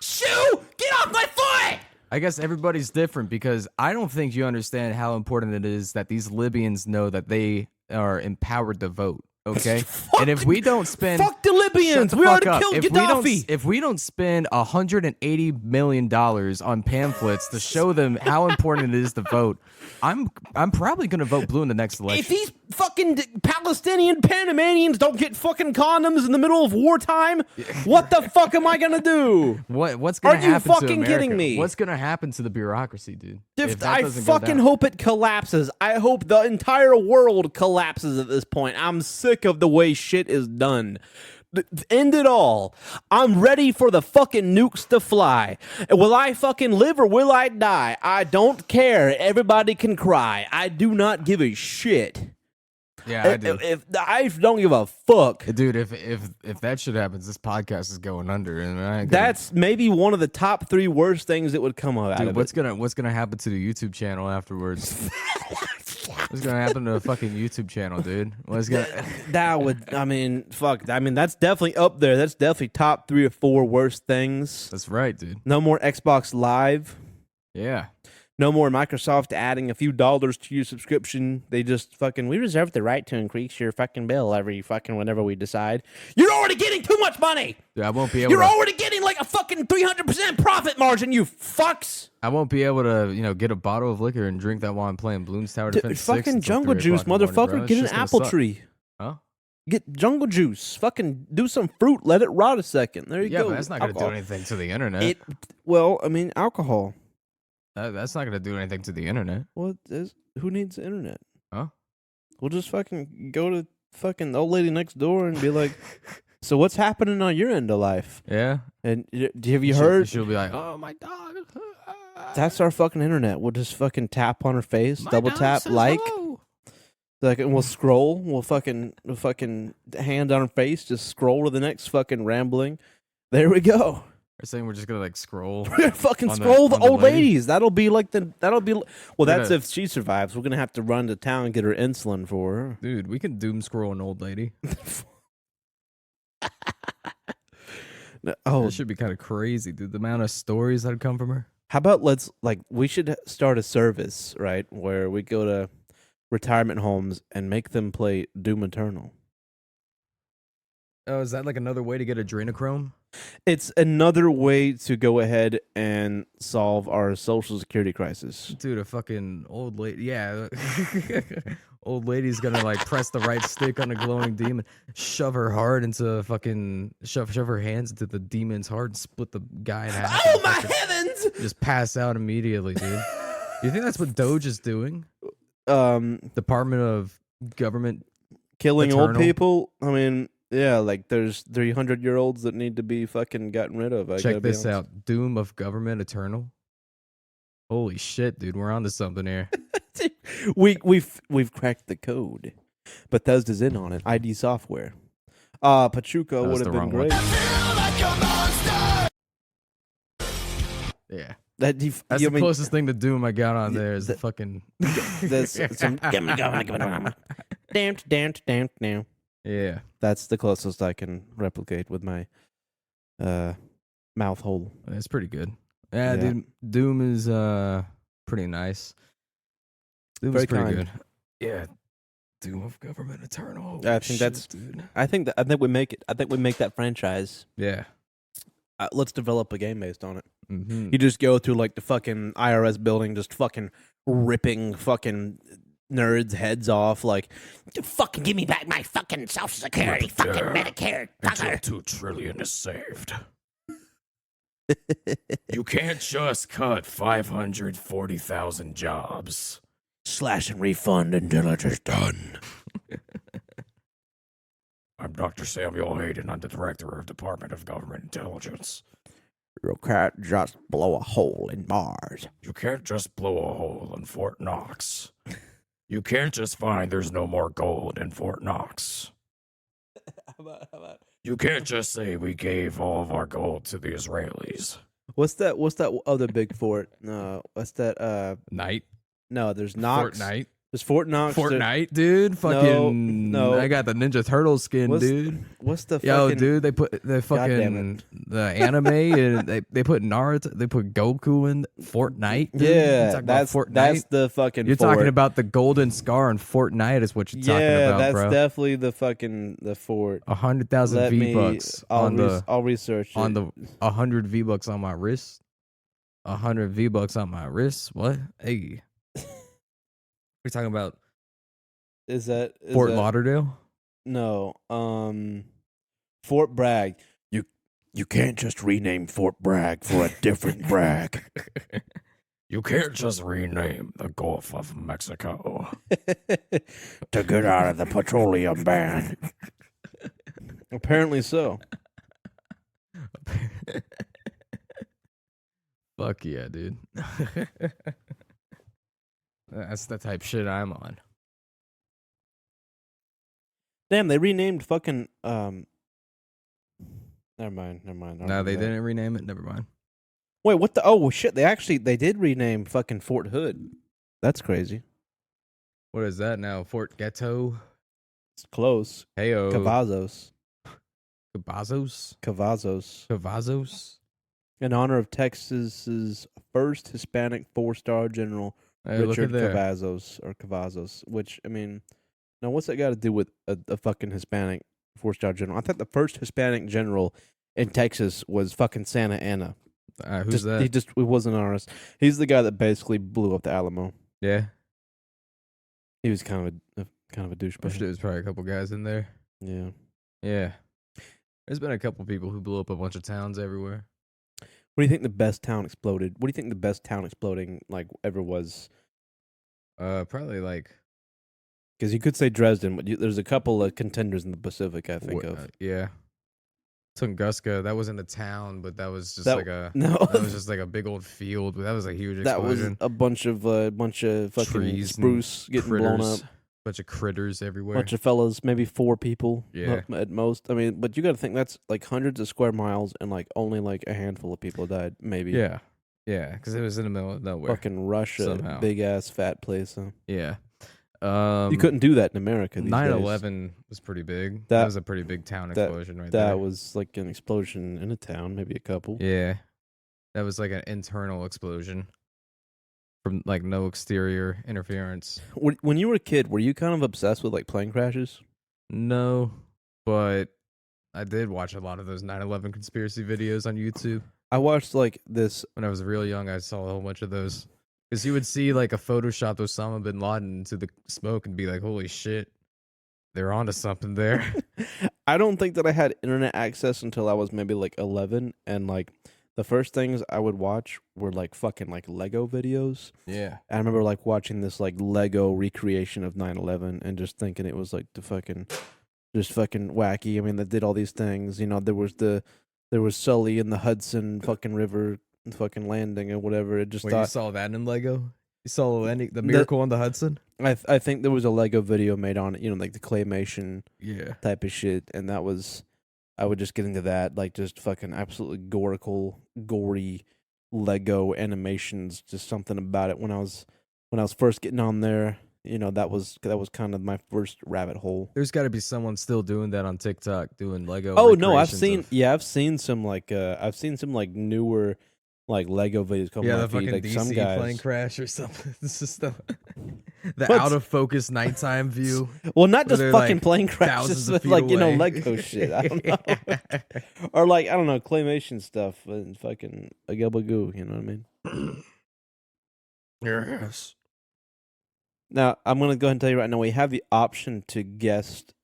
Shoo! Get off my foot! I guess everybody's different because I don't think you understand how important it is that these Libyans know that they are empowered to vote. Okay, and if we don't spend fuck the Libyans, we already killed Gaddafi. If we don't spend $180 million on pamphlets to show them how important it is to vote, I'm probably gonna vote blue in the next election. If these fucking Palestinian Panamanians don't get fucking condoms in the middle of wartime, what the fuck am I gonna do? What's gonna happen? Are you fucking kidding me? What's gonna happen to the bureaucracy, dude? I fucking hope it collapses. I hope the entire world collapses at this point. I'm sick of the way shit is done. End it all. I'm ready for the fucking nukes to fly. Will I fucking live or will I die? I don't care. Everybody can cry. I do not give a shit. Yeah, I do. If I don't give a fuck, dude. If that shit happens, this podcast is going under, and that's maybe one of the top 3 worst things that would come out of it. What's gonna happen to the YouTube channel afterwards? What's gonna happen to the fucking YouTube channel, dude? That would, I mean, fuck. I mean, that's definitely up there. That's definitely top 3 or 4 worst things. That's right, dude. No more Xbox Live. Yeah. No more Microsoft adding a few dollars to your subscription. They just fucking, we reserve the right to increase your fucking bill every fucking whenever we decide. You're already getting too much money. Dude, I won't be able You're already getting like a fucking 300% profit margin, you fucks. I won't be able to, get a bottle of liquor and drink that while I'm playing Bloons Tower Defense 6. Fucking jungle juice, motherfucker. Get an apple tree. Huh? Get jungle juice. Fucking do some fruit. Let it rot a second. There you go. Yeah, but that's not going to do anything to the internet. Well, I mean, alcohol. That's not going to do anything to the internet. Well, who needs the internet? Huh? We'll just fucking go to fucking the old lady next door and be like, so what's happening on your end of life? Yeah. And have you heard? She'll be like, oh, my dog. That's our fucking internet. We'll just fucking tap on her face, double tap, like. Hello. Like, and we'll scroll. We'll fucking hand on her face, just scroll to the next fucking rambling. There we go. They're saying we're just gonna scroll. We're gonna fucking scroll the old ladies. That'll be that's if she survives. We're gonna have to run to town and get her insulin for her. Dude, we can doom scroll an old lady. That should be kind of crazy, dude. The amount of stories that come from her. How about we should start a service, right, where we go to retirement homes and make them play Doom Eternal. Oh, is that like another way to get adrenochrome? It's another way to go ahead and solve our social security crisis. Dude, a fucking old lady. Yeah. Old lady's gonna press the right stick on a glowing demon, shove her heart into fucking shove her hands into the demon's heart and split the guy in half. Oh my heavens! Just pass out immediately, dude. Do you think that's what Doge is doing? Department of Government killing Eternal? Old people? I mean, yeah, there's 300-year-olds that need to be fucking gotten rid of. Check this out. Doom of Government Eternal. Holy shit, dude. We're onto something here. We've cracked the code. Bethesda's in on it. ID Software. Pachuca would have been great. Yeah. That's the closest thing to Doom I got on there is the fucking... Damn. Yeah. That's the closest I can replicate with my mouth hole. It's pretty good. Yeah, dude. Doom is pretty nice. Doom is pretty good. Yeah. Doom of Government Eternal. Holy I think shit, dude. I think we make it. I think we make that franchise. Yeah. Let's develop a game based on it. Mm-hmm. You just go through the fucking IRS building, just fucking ripping fucking nerds' heads off. Fucking give me back my fucking Social Security, fucking Medicare. Until $2 trillion is saved. You can't just cut 540,000 jobs. Slash and refund until it is done. I'm Dr. Samuel Hayden. I'm the director of Department of Government Intelligence. You can't just blow a hole in Mars. You can't just blow a hole in Fort Knox. You can't just find there's no more gold in Fort Knox. How about You can't just say we gave all of our gold to the Israelis. what's that other big fort? No, what's that? Night. No, there's Knox. Fortnite. There's Fort Knox. Fortnite, dude. Fucking. no. I got the Ninja Turtle skin, What's- dude. What's the Yo, fucking? dude, they put the damn fucking the anime and they put Naruto, they put Goku in Fortnite. Dude. You Yeah, talking about that's Fortnite? the fucking. You're fort. talking about the golden scar on Fortnite is what you're talking Yeah, about, that's bro. definitely the fucking the fort. 100,000 Let me. V-bucks I'll on the I'll research on it. the 100 V-bucks on my wrist. 100 V-bucks on my wrist. What? Hey. We're talking about Is that Fort that, Lauderdale? No, Fort Bragg. You can't just rename Fort Bragg for a different Bragg. You can't just rename the Gulf of Mexico. To get out of the petroleum ban. Apparently so. Fuck yeah, dude. That's the type shit I'm on. Damn, they renamed fucking Never mind. I don't No, remember they that. didn't rename it. Never mind. Wait, what the? Oh shit! They did rename fucking Fort Hood. That's crazy. What is that now? Fort Ghetto? It's close. Heyo. Cavazos. Cavazos? Cavazos. Cavazos? In honor of Texas's first Hispanic four-star general, Hey, look Richard at there. Cavazos. Which, I mean, now what's that got to do with a fucking Hispanic four-star general? I thought the first Hispanic general in Texas was fucking Santa Anna. Who's that? It wasn't ours. He's the guy that basically blew up the Alamo. Yeah. He was kind of a I'm sure douchebag. there's probably a couple guys in there. Yeah. Yeah. There's been a couple people who blew up a bunch of towns everywhere. What do you think the best town exploded? What do you think the best town exploding like ever was? Probably like Because you could say Dresden, but there's a couple of contenders in the Pacific. I think of yeah. Tunguska, that wasn't a town, but that was just That- like a no. that was just like a big old field. That was a huge that was explosion. a bunch of fucking Trees and spruce getting blown up. Bunch of critters everywhere. Bunch of fellas, maybe 4 people Yeah. at most. I mean, but you got to think that's like hundreds of square miles, and like only like a handful of people died. Maybe. Yeah. Yeah, because it was in the middle of nowhere. Fucking Russia, Somehow. big ass fat place. Huh? Yeah. You couldn't do that in America. These 9/11 was pretty big. That- That was a pretty big town explosion right days. That there. was like an explosion in a town, maybe a couple. Yeah. That was like an internal explosion from like no exterior interference. When you were a kid, were you kind of obsessed with like plane crashes? No, but I did watch a lot of those 9/11 conspiracy videos on YouTube. I watched like this. When I was real young, I saw a whole bunch of those. Because you would see like a Photoshop of Osama bin Laden into the smoke and be like, holy shit, they're onto something there. I don't think that I had internet access until I was maybe like 11, and like the first things I would watch were like fucking like Lego videos. Yeah. I remember like watching this like Lego recreation of 9/11 and just thinking it was like just fucking wacky. I mean, they did all these things. You know, there was Sully in the Hudson fucking River fucking landing or whatever. It just Wait, you thought saw that in Lego? You saw the Miracle on the Hudson? I think there was a Lego video made on it. You know, like the claymation Yeah. type of shit, and that was I would just get into that, like just fucking absolutely gory Lego animations. Just something about it when I was first getting on there. You know, that was kind of my first rabbit hole. There's got to be someone still doing that on TikTok, doing Lego. Oh no, I've recreations seen of- I've seen some like newer like Lego videos come Yeah, on the my feed. fucking Like DC some guys. plane crash or something. This is the But- out of focus nighttime view. Well, not where just they're, fucking like, plane thousands crashes, of but feet like you know away. Lego shit. I don't know, or like I don't know claymation stuff and fucking a gabagoo. You know what I mean? Yes. Now I'm gonna go ahead and tell you right now. We have the option to guest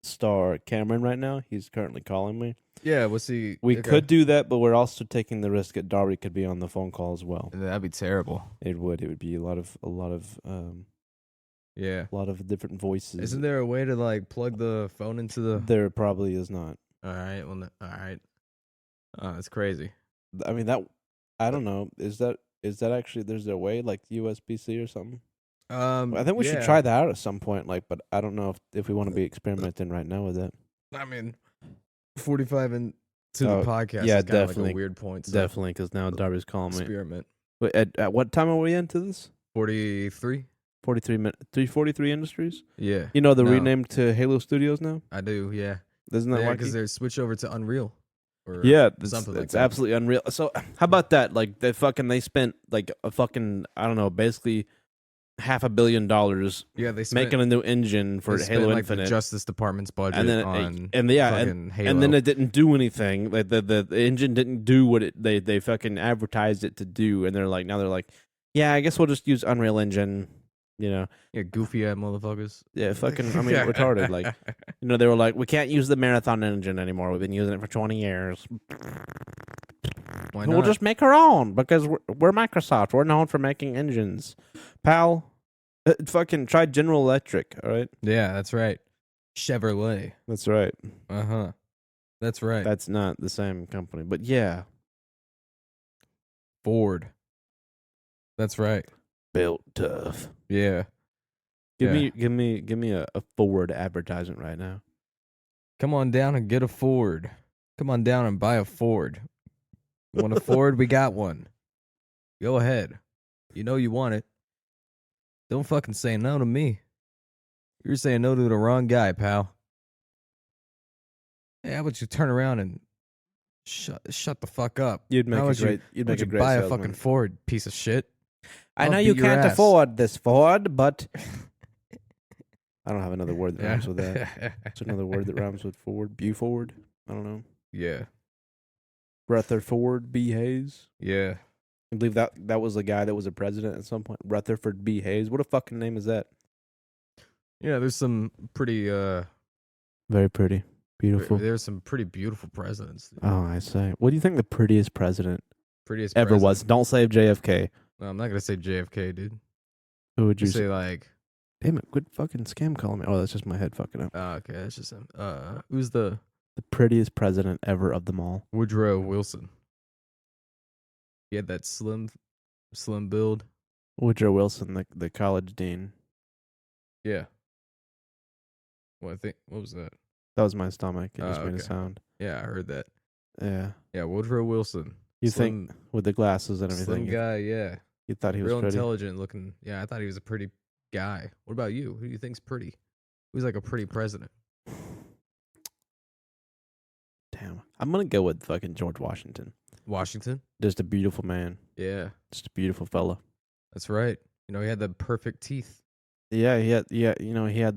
star Cameron right now. He's currently calling me. Yeah, we'll see. We could do that, but we're also taking the risk that Darby could be on the phone call as well. That'd be terrible. It would be a lot of Yeah. different voices. Isn't there a way to like plug the phone into the? There probably is not. All right. Well, all right. Oh, that's crazy. I mean that. I don't know. Is that actually? There's a way like USB-C or something. I think we should try that out at some point. Like, but I don't know if we want to be experimenting right now with it. I mean, 45 into Oh, the podcast yeah, is kind of like definitely, a weird point. So Definitely, because now Darby's calling me. experiment. Wait, at what time are we into this? 43? 43 minutes. 343 Industries. Yeah. You know they're No. renamed to Halo Studios now. I do, yeah. Isn't that Yeah, wacky? because they're switched over to Unreal. Or Yeah, something like it's that. absolutely unreal. So how about that? Like they spent like a fucking I don't know, basically $500 million Yeah, they spent, making a new engine for they spent, Halo like Infinite. The Justice Department's budget and then on and yeah, fucking Halo. and then it didn't do anything. Like the engine didn't do what they fucking advertised it to do. And they're like, yeah, I guess we'll just use Unreal Engine. You know, yeah, goofy ass motherfuckers. yeah, fucking. I mean, retarded. Like, you know, they were like, we can't use the Marathon engine anymore. We've been using it for 20 years. Why We'll not? just make our own because we're Microsoft. We're known for making engines, pal. Fucking try General Electric. All right, Yeah, that's right. Chevrolet. that's right. That's right. That's not the same company, but yeah, Ford. That's right. built tough. Yeah. Give Yeah. me a Ford advertisement right now. Come on down and get a Ford. Come on down and buy a Ford. You want a Ford? We got one. Go ahead. You know you want it. Don't fucking say no to me. You're saying no to the wrong guy, pal. Hey, how about you turn around and shut the fuck up? You'd make How a about you- great. You'd How make about a you great buy a salesman. fucking Ford, piece of shit. I I'll know you beat your can't ass. afford this Ford, but I don't have another word that Yeah. rhymes with that. It's another word that rhymes with Ford. Buford. I don't know. Yeah. Rutherford B. Hayes. Yeah. I believe that was the guy that was a president at some point. Rutherford B. Hayes. What a fucking name is that? Yeah, there's some pretty Very pretty. Beautiful. there's some pretty beautiful presidents. dude. Oh, I say. What do you think the prettiest president Prettiest ever president. was? Don't say JFK. No, I'm not gonna say JFK, dude. Who would you You say? say like, Damn it! Quit fucking scam calling me. Oh, that's just my head fucking up. oh, okay, that's just him. Who's the The prettiest president ever of them all. Woodrow Wilson? He had that slim build. Woodrow Wilson, the college dean. Yeah. What was that? That was my stomach. It just Oh, made a okay. sound. Yeah, I heard that. Yeah. Yeah, Woodrow Wilson. You Slim- think with the glasses and slim everything, guy? Yeah, you thought he was real pretty? intelligent looking. Yeah, I thought he was a pretty guy. What about you? Who do you think's pretty? Who's like a pretty president? Damn. I'm gonna go with fucking George Washington. Washington. Just a beautiful man. Yeah, Just a beautiful fella. that's right. You know, he had the perfect teeth. Yeah, he had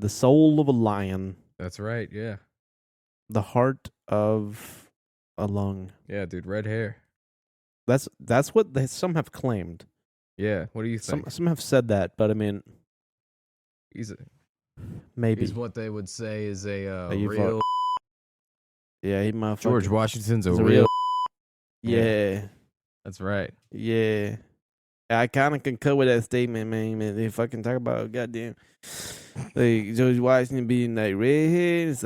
the soul of a lion, That's right. Yeah, the heart of a lung. yeah, dude. Red hair. That's what some have claimed. Yeah. What do you think? Some have said that, but I mean, He's maybe. he's what they would say is a you real. Yeah, he motherfucking George Washington's a he's a real. Yeah, That's right. yeah. I kind of concur with that statement, man. They fucking talk about goddamn like George Washington being like redhead. It's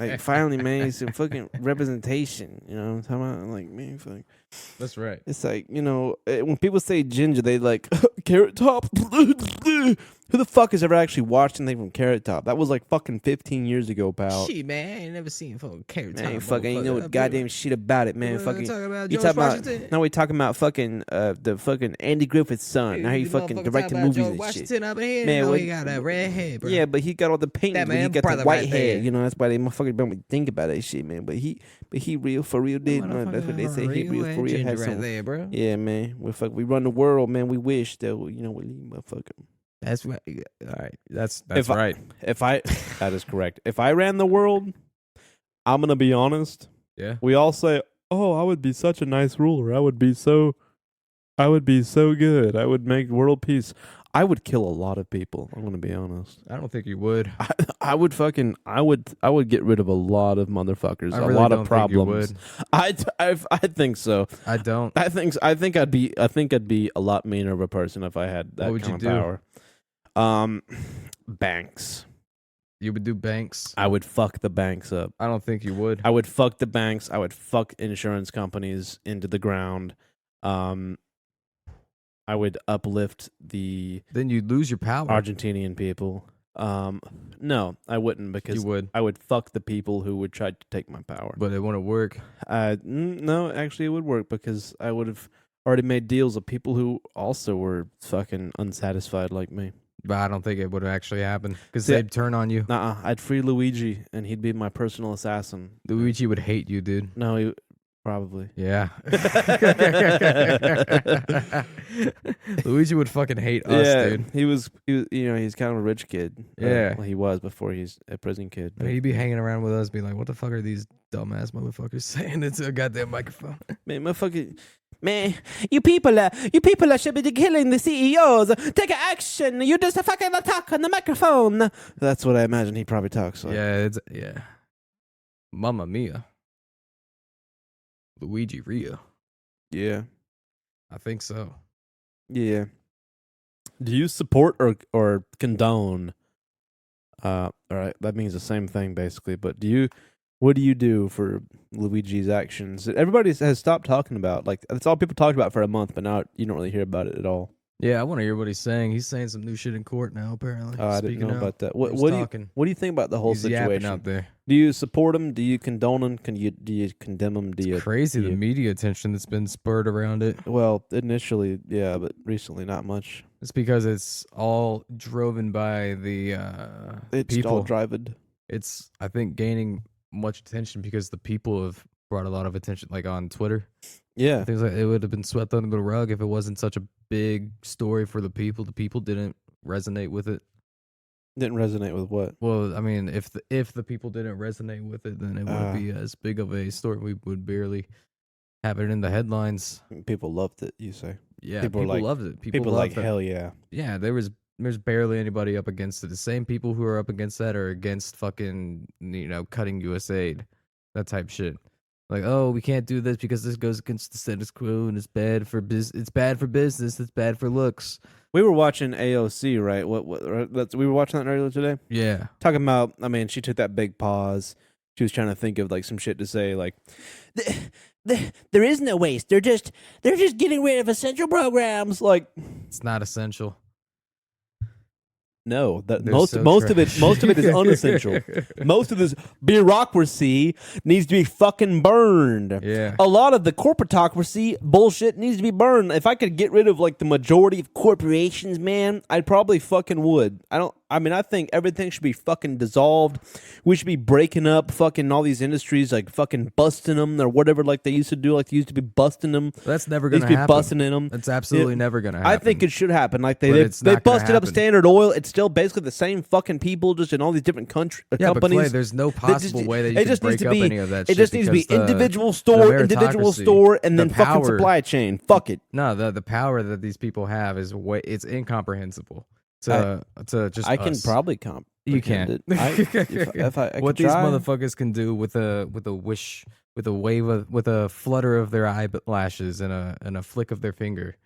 like finally, man, some fucking representation. You know what I'm talking about? Like, man, fuck. That's right. It's like, you know, when people say ginger, they like Carrot Top. Who the fuck has ever actually watched anything from Carrot Top? That was like fucking 15 years ago, pal. Shit, man, I ain't never seen fucking Carrot Top. Man, fucking ain't know goddamn shit about it, man. Fucking, talking about you George talking about? Washington? Now we talking about fucking the fucking Andy Griffith's son. Now he fucking directing movies and shit. Washington up in here. Man, Man, what- he got a red head, bro. Yeah, but he got all the paint. That But he man got brother the white right hair. there. You know, that's why they motherfuckers don't even think about that shit, man. But he real for real did. Man. That's what they say. He real for real. Had right some. there, bro. Yeah, man. We run the world, man. We wish that we leave motherfucker. That's right. All right. That's If I- right. That is correct. If I ran the world, I'm gonna be honest. Yeah. We all say, "Oh, I would be such a nice ruler. I would be so good. I would make world peace." I would kill a lot of people. I'm gonna be honest. I don't think you would. I would get rid of a lot of motherfuckers, I a really lot don't of think you problems. would. I think so. I don't. I think I'd be a lot meaner of a person if I had that What would kind you of do? power. Banks. You would do banks. I would fuck the banks up. I don't think you would. I would fuck the banks. I would fuck insurance companies into the ground. I would uplift the Then you'd lose your power. Argentinian people. No, I wouldn't because You would. I would fuck the people who would try to take my power. But it wouldn't work. No, actually, it would work because I would have already made deals with people who also were fucking unsatisfied like me. But I don't think it would actually happen because See, they'd turn on you. I'd free Luigi and he'd be my personal assassin. Luigi would hate you, dude. No, he probably. Yeah. Luigi would fucking hate us, dude. He was, he's kind of a rich kid. Yeah. Well, he was before he's a prison kid. I mean, he'd be hanging around with us, being like, "What the fuck are these dumbass motherfuckers saying into a goddamn microphone?" Man, motherfucker. Man, you people should be killing the CEOs. Take action. You just fucking attack on the microphone. That's what I imagine he probably talks like. Yeah. Mamma mia. Luigi Ria. Yeah. I think so. Yeah. Do you support or condone? All right, that means the same thing basically. But what do you do for Luigi's actions that everybody has stopped talking about? Like that's all people talked about for a month, but now you don't really hear about it at all. Yeah, I want to hear what he's saying. He's saying some new shit in court now, apparently. I didn't know about that. What do you think about the whole He's yapping situation out there? Do you support him? Do you condone him? Do you condemn him? It's crazy the media attention that's been spurred around it. Well, initially, yeah, but recently not much. It's because it's all driven by the It's people. all driven. It's, I think, gaining much attention because the people have brought a lot of attention, like on Twitter. Yeah. Things like it would have been swept under the rug if it wasn't such a big story for the people. The people didn't resonate with it. Didn't resonate with what? Well, I mean, if the people didn't resonate with it, then it wouldn't be as big of a story. We would barely have it in the headlines. People loved it, you say? Yeah, people loved it. People loved like, hell yeah. Yeah, there's barely anybody up against it. The same people who are up against that are against fucking, cutting USAID, that type shit. Like, oh, we can't do this because this goes against the status quo and it's bad for It's bad for business. It's bad for looks. We were watching AOC, right? We were watching that earlier today. Yeah, Talking about, I mean, she took that big pause. She was trying to think of like some shit to say, like, There is no waste. They're just getting rid of essential programs. like, it's not essential. no, that They're most so of it is unessential. trash. Most of this bureaucracy needs to be fucking burned. Yeah. A lot of the corporatocracy bullshit needs to be burned. If I could get rid of like the majority of corporations, man, I probably fucking would. I think everything should be fucking dissolved. We should be breaking up fucking all these industries, like fucking busting them or whatever, like they used to do. Like they used to be busting them. That's never They gonna used to be happen. busting in them. That's absolutely never gonna happen. I think it should happen. Like But they it's not gonna busted up happen. Standard Oil. It's still basically the same fucking people, just in all these different Yeah, but companies. Clay, there's no They possible way that you it can just needs break to up be, any of that It shit. just needs to be because the individual store, meritocracy, and then the fucking power- supply chain. Fuck it. No, the power that these people have is it's incomprehensible to just I can us. probably comprehend You can't. it. If I What could these try. motherfuckers can do with a wish, with a wave of, with a flutter of their eyelashes and a flick of their finger,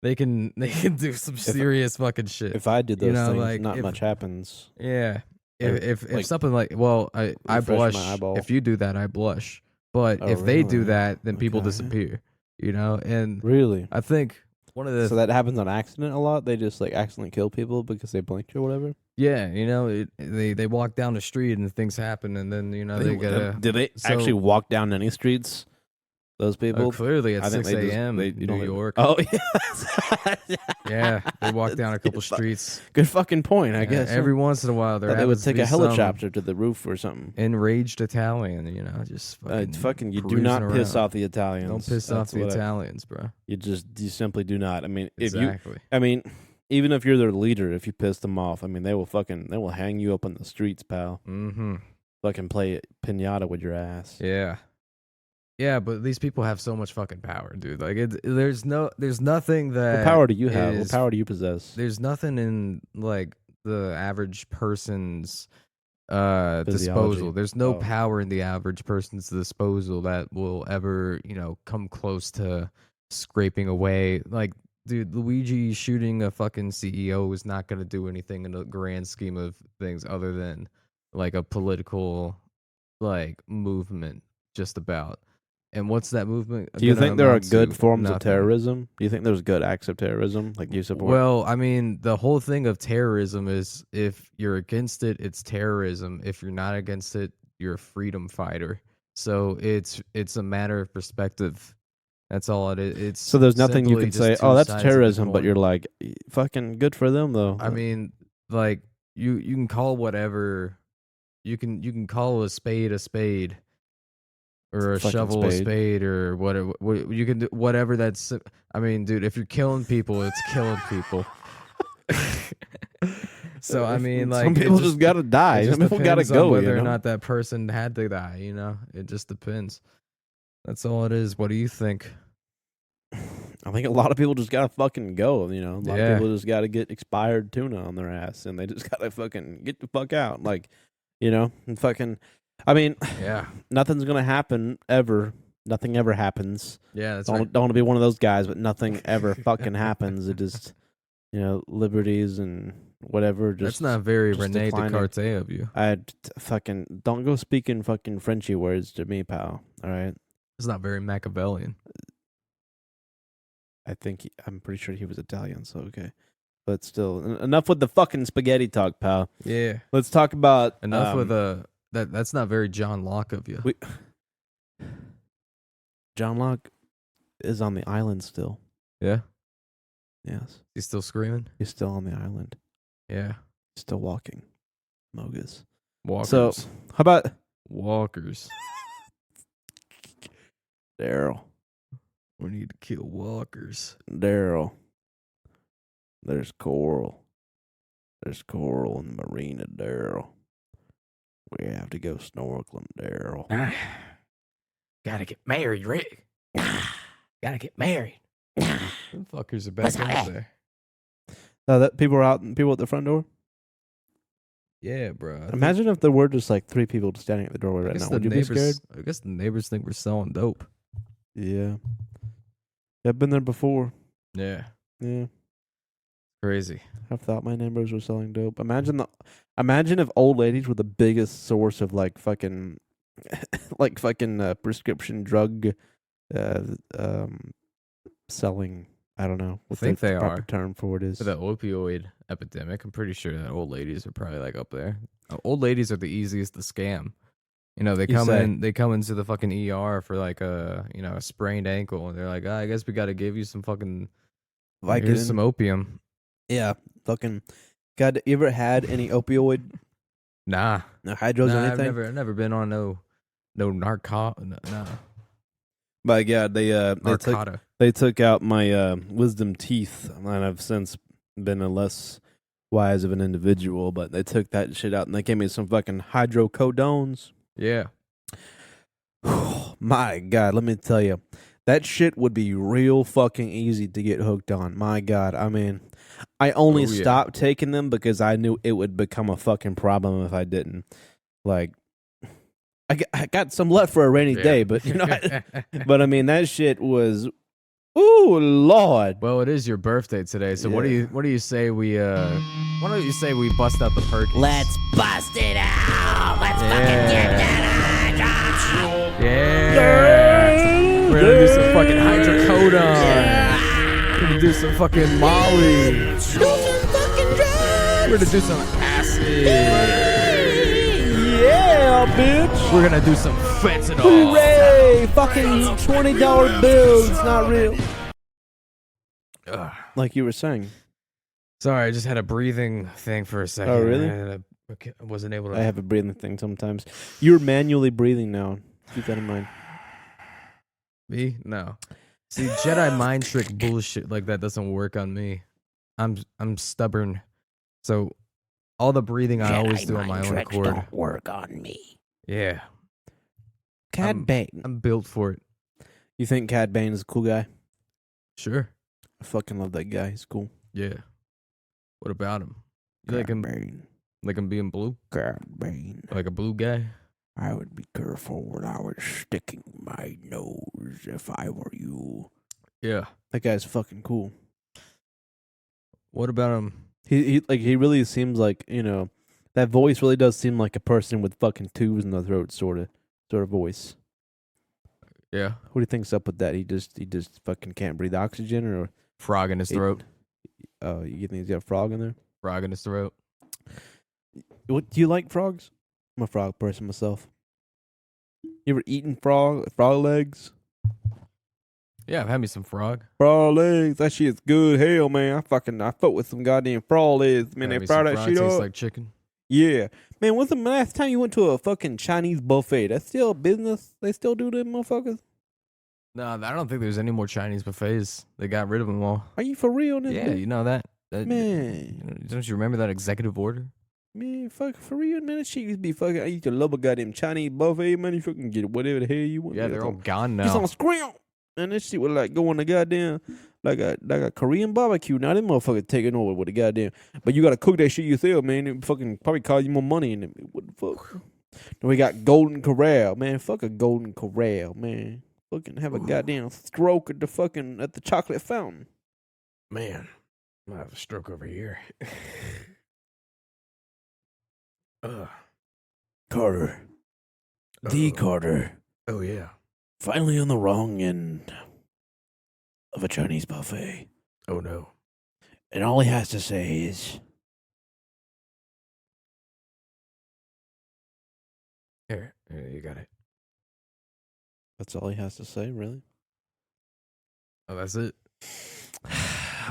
they can do some serious fucking shit. If I did those You know, things, like, not if- much happens. Yeah. Or, If like, something like, well, I refresh my blush. eyeball. If you do that, I blush. But Oh, if they do really? that, then people Okay. disappear. And Really? I think one of the So that happens on accident a lot. They just like accidentally kill people because they blinked or whatever. yeah, they walk down the street and things happen, and then they gotta. Did they so- actually walk down any streets? Those people. Clearly at I think 6 they just- a.m. they- in you know, New they- York. Oh yeah. Yeah, they walk down a couple It's fu- streets. Good fucking point. I Yeah, guess every once in a while there Thought they would happens to take a be some helicopter to the roof or something. enraged Italian, just fucking. You do cruising not piss around. off the Italians. Don't piss off That's the what Italians, bro. You simply do not. I mean, Exactly. even if you're their leader, if you piss them off, I mean, they will hang you up on the streets, pal. Mm-hmm. Fucking play pinata with your ass. Yeah. Yeah, but these people have so much fucking power, dude. Like there's nothing that What power do you have? What is- power do you possess? There's nothing in like the average person's disposal. Physiology. There's no Oh. power in the average person's disposal that will ever, come close to scraping away. Like, dude, Luigi shooting a fucking CEO is not going to do anything in the grand scheme of things other than like a political like movement just about. And what's that movement? Do you gonna think there are amount good to? forms of Nothing. terrorism? Do you think there's good acts of terrorism like you support? Well, I mean, the whole thing of terrorism is if you're against it, it's terrorism. If you're not against it, you're a freedom fighter. So it's a matter of perspective. That's all it is. It's so there's nothing you simply can just say, two oh, that's sides of the terrorism, but coin. you're like, fucking good for them though. I mean, like you can call whatever you can call a spade or a Fucking shovel a spade. spade or whatever. You can do whatever. That's. I mean, dude, if you're killing people, it's killing people. So I mean, like some it people just gotta die. it Some just people gotta depends on go. whether You or know? not that person had to die. It just depends. That's all it is. What do you think? I think a lot of people just gotta fucking go. You know, a lot Yeah. of people just gotta get expired tuna on their ass, and they just gotta fucking get the fuck out. Like, you know, and fucking. I mean, Yeah, nothing's gonna happen ever. Nothing ever happens. yeah, that's Don't right. want to be one of those guys, but nothing ever fucking happens. It just, you know, liberties and whatever. Just That's not very just Rene declining. Descartes of you. fucking don't go speaking fucking Frenchy words to me, pal. All right. It's not very Machiavellian. I'm pretty sure he was Italian, so okay. But still, enough with the fucking spaghetti talk, pal. Yeah. Let's talk about Enough with that's not very John Locke of you. John Locke is on the island still. Yeah. Yes, He's still screaming. he's still on the island. Yeah. Still walking. Mogus. Walkers. So, how about walkers. Daryl? We need to kill walkers. Daryl. There's coral. There's coral in the marina, Daryl. We have to go snorkeling, Daryl. Gotta get married, Rick. Gotta get married. The fuckers are back out there. That people at the front door. Yeah, bro. Imagine if there were just like 3 people standing at the doorway I right guess now. the Would you be scared? neighbors. I guess the neighbors think we're selling dope. Yeah. I've been there before. Yeah. Yeah. Crazy. I've thought my neighbors were selling dope. Imagine if old ladies were the biggest source of like fucking prescription drug selling. I don't know what think the they proper are. term for it is. For the opioid epidemic, I'm pretty sure that old ladies are probably like up there. Old ladies are the easiest to scam. They You come say. in. They come into the fucking ER for like a sprained ankle, and they're like, I guess we got to give you some fucking here's some opium. Yeah, fucking. God, you ever had any opioid Nah, hydros or I've anything? never been on no narcot. Nah, My God, narcota. they took out my wisdom teeth, and I've since been a less wise of an individual. But they took that shit out, and they gave me some fucking hydrocodones. Yeah, My God, let me tell you, that shit would be real fucking easy to get hooked on. My God, I mean, I only Oh, yeah. stopped taking them because I knew it would become a fucking problem if I didn't. Like, I got some left for a rainy day, but but I mean, that shit was, ooh, Lord. Well, it is your birthday today, so what do Yeah. you say we why don't you say we bust out the perky? Let's bust it out. Let's fucking get that Yeah. We're gonna do some fucking hydrocodone. We're gonna do some fucking Molly. We're gonna do some acid. Yeah, bitch. We're gonna do some fentanyl. Hooray! Fucking $20 bills. It's not real. Ugh. Like you were saying. Sorry, I just had a breathing thing for a second. Oh, really? I wasn't able to. I have a breathing thing sometimes. You're manually breathing now. Keep that in mind. Me? No. See, Jedi mind trick bullshit like that doesn't work on me. I'm stubborn. So all the breathing I always do on my own accord. Don't work on me. Yeah. Cad Bane. I'm built for it. You think Cad Bane is a cool guy? Sure. I fucking love that guy. He's cool. Yeah. What about him? You like him Bane. like him being blue? Cad Bane. Like a blue guy? I would be careful when I was sticking my nose if I were you. Yeah. That guy's fucking cool. What about him? He really seems like, That voice really does seem like a person with fucking tubes in their throat, sort of voice. Yeah. What do you think's up with that? He just fucking can't breathe oxygen, or Frog in his throat. you think he's got a frog in there? Frog in his throat. What do you like frogs? I'm a frog person myself. You ever eaten frog legs? Yeah, I've had me some frog. Frog legs, that shit's good. Hell, man, I fuck with some goddamn frog legs. Man, Had they me fry some that frog, shit tastes up. like chicken. Yeah, man. When's the last time you went to a fucking Chinese buffet? That's still a business. They still do them, motherfuckers. No, I don't think there's any more Chinese buffets. They got rid of them all. Are you for real, nigga? Yeah, you know that. Man. Don't you remember that executive order? Man, fuck for real, man. That shit used to be fucking. I used to love a goddamn Chinese buffet, man. You fucking get whatever the hell you want. Yeah, man. they're all It's gone on, it's now. on scrim. And this shit was like going to goddamn like a Korean barbecue. Now them motherfuckers taking over with the goddamn. But you gotta cook that shit yourself, man. It fucking probably cost you more money. And what the fuck? Then we got Golden Corral, man. Fuck a Golden Corral, man. Fucking have a goddamn stroke at the chocolate fountain. Man, I'm gonna have a stroke over here. Carter. D. Carter. Oh yeah. Finally on the wrong end of a Chinese buffet. Oh no. And all he has to say is, Here, you got it. that's all he has to say, really? Oh, that's it.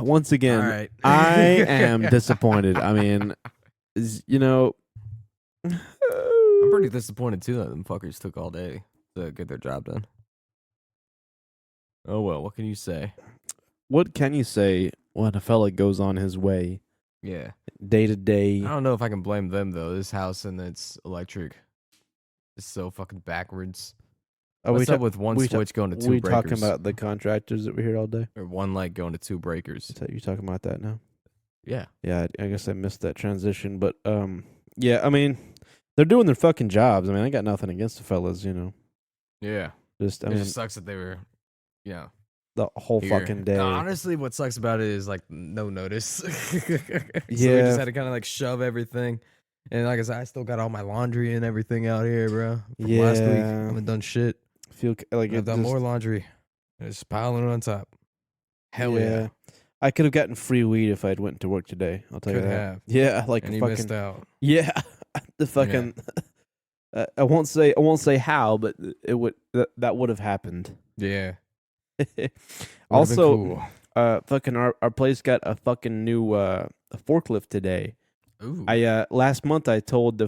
Once again, All right. I am disappointed. I mean, you know, I'm pretty disappointed too that them fuckers took all day to get their job done. Oh well, what can you say? what can you say when a fella goes on his way Yeah. day to day? I don't know if I can blame them though. This house and its electric is so fucking backwards. What's up with one switch going to two we breakers? talking about the contractors that were here all day? Or one light going to two breakers. You talking about that now? Yeah. Yeah, I guess I missed that transition, but yeah, I mean, they're doing their fucking jobs. I mean, I got nothing against the fellas, you know. Yeah. Just I It mean, just sucks that they were, the whole here. fucking day. No, honestly, what sucks about it is like no notice. So we Yeah. just had to kind of like shove everything. And like I said, I still got all my laundry and everything out here, bro. From last week. I Yeah. haven't done shit. Feel like I've it done just, more laundry. It's piling on top. Hell yeah. I could have gotten free weed if I had went to work today. I'll tell Could you that. have. Yeah, like And a you fucking missed out. yeah. The fucking I won't say how, but it would that would have happened. Yeah. Also, cool. fucking our place got a fucking new forklift today. Ooh. I last month I told the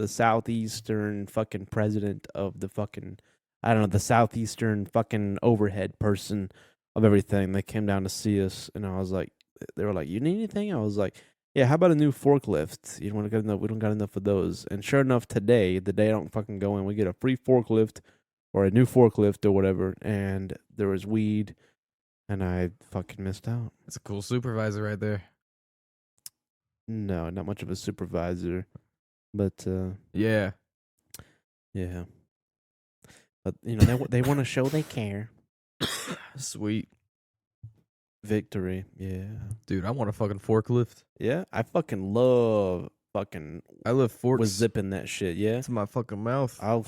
southeastern fucking president of the fucking I don't know, the southeastern fucking overhead person of everything. They came down to see us, and I was like, they were like, "You need anything?" I was like, "Yeah, how about a new forklift? You don't want to get enough? We don't got enough of those." And sure enough, today, the day I don't fucking go in, we get a free forklift or a new forklift or whatever, and there was weed, and I fucking missed out. That's a cool supervisor right there. No, not much of a supervisor, but Yeah. yeah. But you know they want to show they care. Sweet. Victory, yeah, Dude, I want a fucking forklift. yeah. I fucking love fucking I lift forks was zipping that shit. Yeah, to my fucking mouth. I'll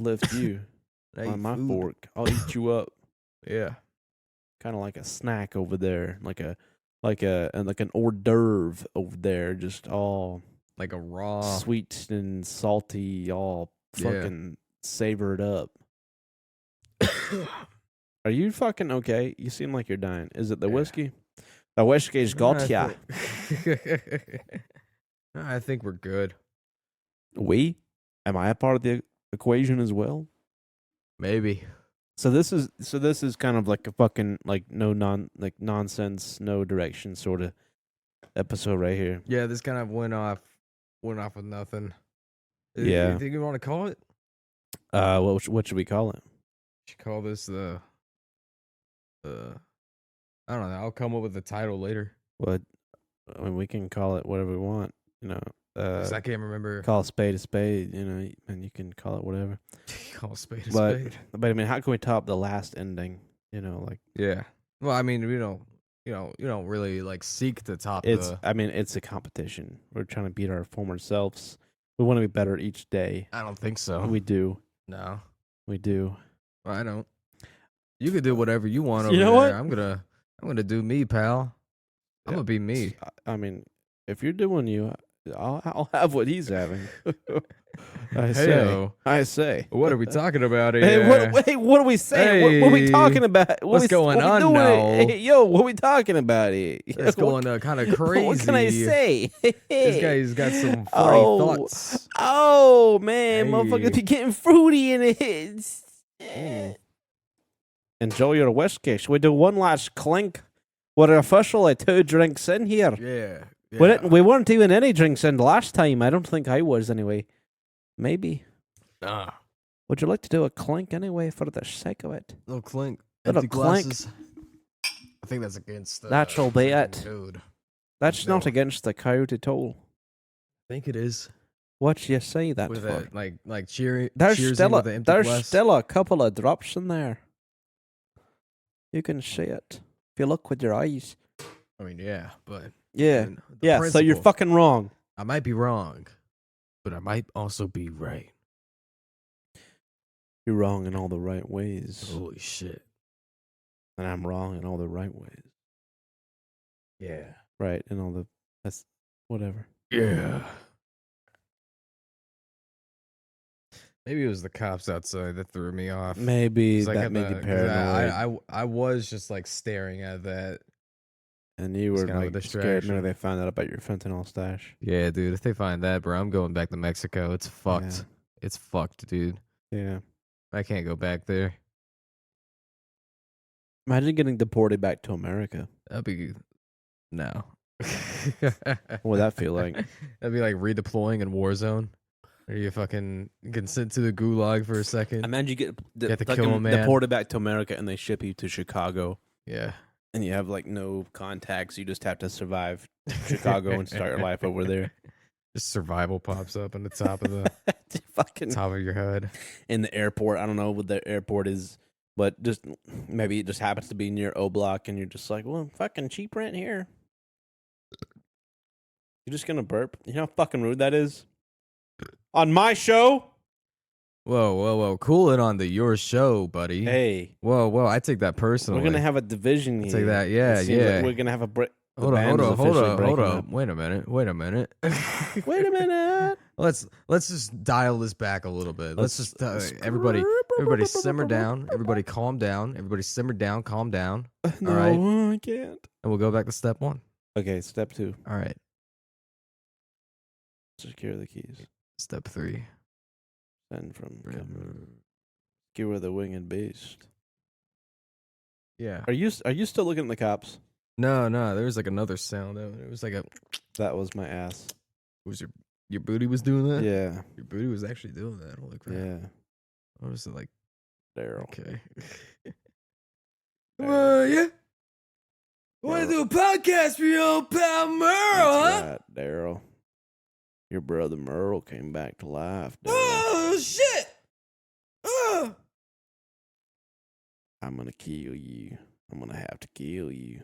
lift you I eat on my food. fork. I'll eat you up, Yeah. kind of like a snack over there, like an hors d'oeuvre over there, just all Like a raw. sweet and salty, all Yeah. fucking savored up. Are you fucking okay? You seem like you're dying. Is it the Yeah. whiskey? The whiskey's got ya. I think we're good. We? Am I a part of the equation as well? Maybe. So this is kind of like a fucking like nonsense, no direction sort of episode right here. Yeah, this kind of went off with nothing. Yeah. You think you want to call it? What should we call it? Should call this the I don't know. I'll come up with the title later. What? I mean, we can call it whatever we want. You know, 'Cause I can't remember. call a spade a spade. You know, and you can call it whatever. Call a spade a But spade. but I mean, how can we top the last ending? You know, like Yeah. Well, I mean, you don't really like seek the top. I mean, it's a competition. We're trying to beat our former selves. We want to be better each day. I don't think so. We do. No, We do. I don't. You can do whatever you want over You know there. what? I'm gonna do me, pal. I'm Yeah. gonna be me. I mean, if you're doing you, I'll have what he's having. I say. Heyo. I say. What are we talking about here? Hey, what are we saying? What are we Hey, talking about? what's going on doing? now? Hey, yo, what are we talking about here? It's going kind of crazy. What can I say? This guy's got some funny thoughts. Oh man, Hey. motherfuckers be getting fruity in it. Enjoy your whiskey. Should we do one last clink? We're officially 2 drinks in here. Yeah. We weren't even any drinks in last time. I don't think I was anyway. Maybe. Nah. Would you like to do a clink anyway for the sake of it? Little clink. Little Empty clink. glasses. I think that's against. That'll be it. Dude. That's No. not against the code at all. I think it is. What you say that With for? it, like cheering. There's still with the empty there's glass. still a couple of drops in there. You can see it if you look with your eyes. I mean, yeah, but Yeah, I mean, the yeah. So you're principle- fucking wrong. I might be wrong, but I might also be right. You're wrong in all the right ways, Holy shit. and I'm wrong in all the right ways. Yeah. Right, in all the that's whatever. Yeah. Maybe it was the cops outside that threw me off. Maybe 'Cause, like, that at made you the- 'cause paranoid, I was just like staring at that. and you it's were kind of a like scared. distraction. Maybe they found out about your fentanyl stash. Yeah, dude. If they find that, bro, I'm going back to Mexico. It's fucked. It's fucked, dude. Yeah. I can't go back there. Imagine getting deported back to America. That'd be no. What would that feel like? That'd be like redeploying in Warzone. Or you fucking get sent to the gulag for a second. Imagine you get You have to kill a man. deported back to America and they ship you to Chicago Yeah. and you have like no contacts. You just have to survive Chicago and start your life over there. Just survival pops up on the top of the Fucking top of your head. in the airport. I don't know what the airport is, but just maybe it just happens to be near O Block and you're just like, well, fucking cheap rent here. You're just gonna burp. You know how fucking rude that is? On my show? Whoa. Cool it on to your show, buddy. Hey, Whoa. I take that personally. we're gonna have a division I'll here. take that. Yeah, It seems like yeah. we're gonna have a break. Hold up. Wait a minute. Wait a minute. Let's just dial this back a little bit. Let's just everybody simmer down. Everybody calm down. Everybody simmer down, calm down. No, right. I can't. And we'll go back to step 1. Okay, step 2. All right. Secure the keys. Step 3. Send from cover. Skewer the winged beast. Yeah. Are you still looking at the cops? No, there was like another sound. It was like a That was my ass. was your booty was doing that? Yeah. Your booty was actually doing that. Holy crap. Yeah. What was it like? Daryl. Okay. Yeah. Want to do a podcast for your old pal Merle, That's right, Daryl. Your brother Merle came back to life, Daryl. Oh shit! Oh. I'm gonna kill you. I'm gonna have to kill you.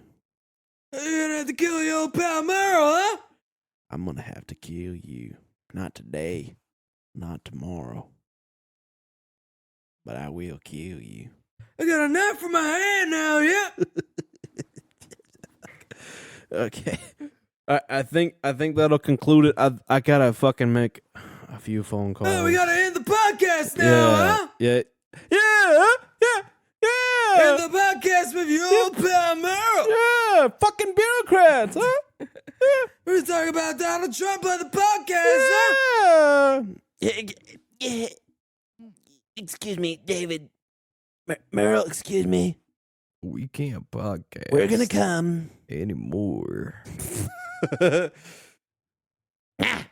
You're gonna have to kill your old pal Merle, huh? I'm gonna have to kill you. Not today. Not tomorrow. But I will kill you. I got a knife in my hand now, yeah. Okay. I think that'll conclude it. I gotta fucking make a few phone calls. Oh, we gotta end the podcast now, huh? Yeah. End the podcast with your old pal Merle. Yeah, fucking bureaucrats, huh? We're talking about Donald Trump on the podcast, huh? Yeah. Excuse me, David. Merle, excuse me. We can't podcast. We're gonna come. anymore. Ah,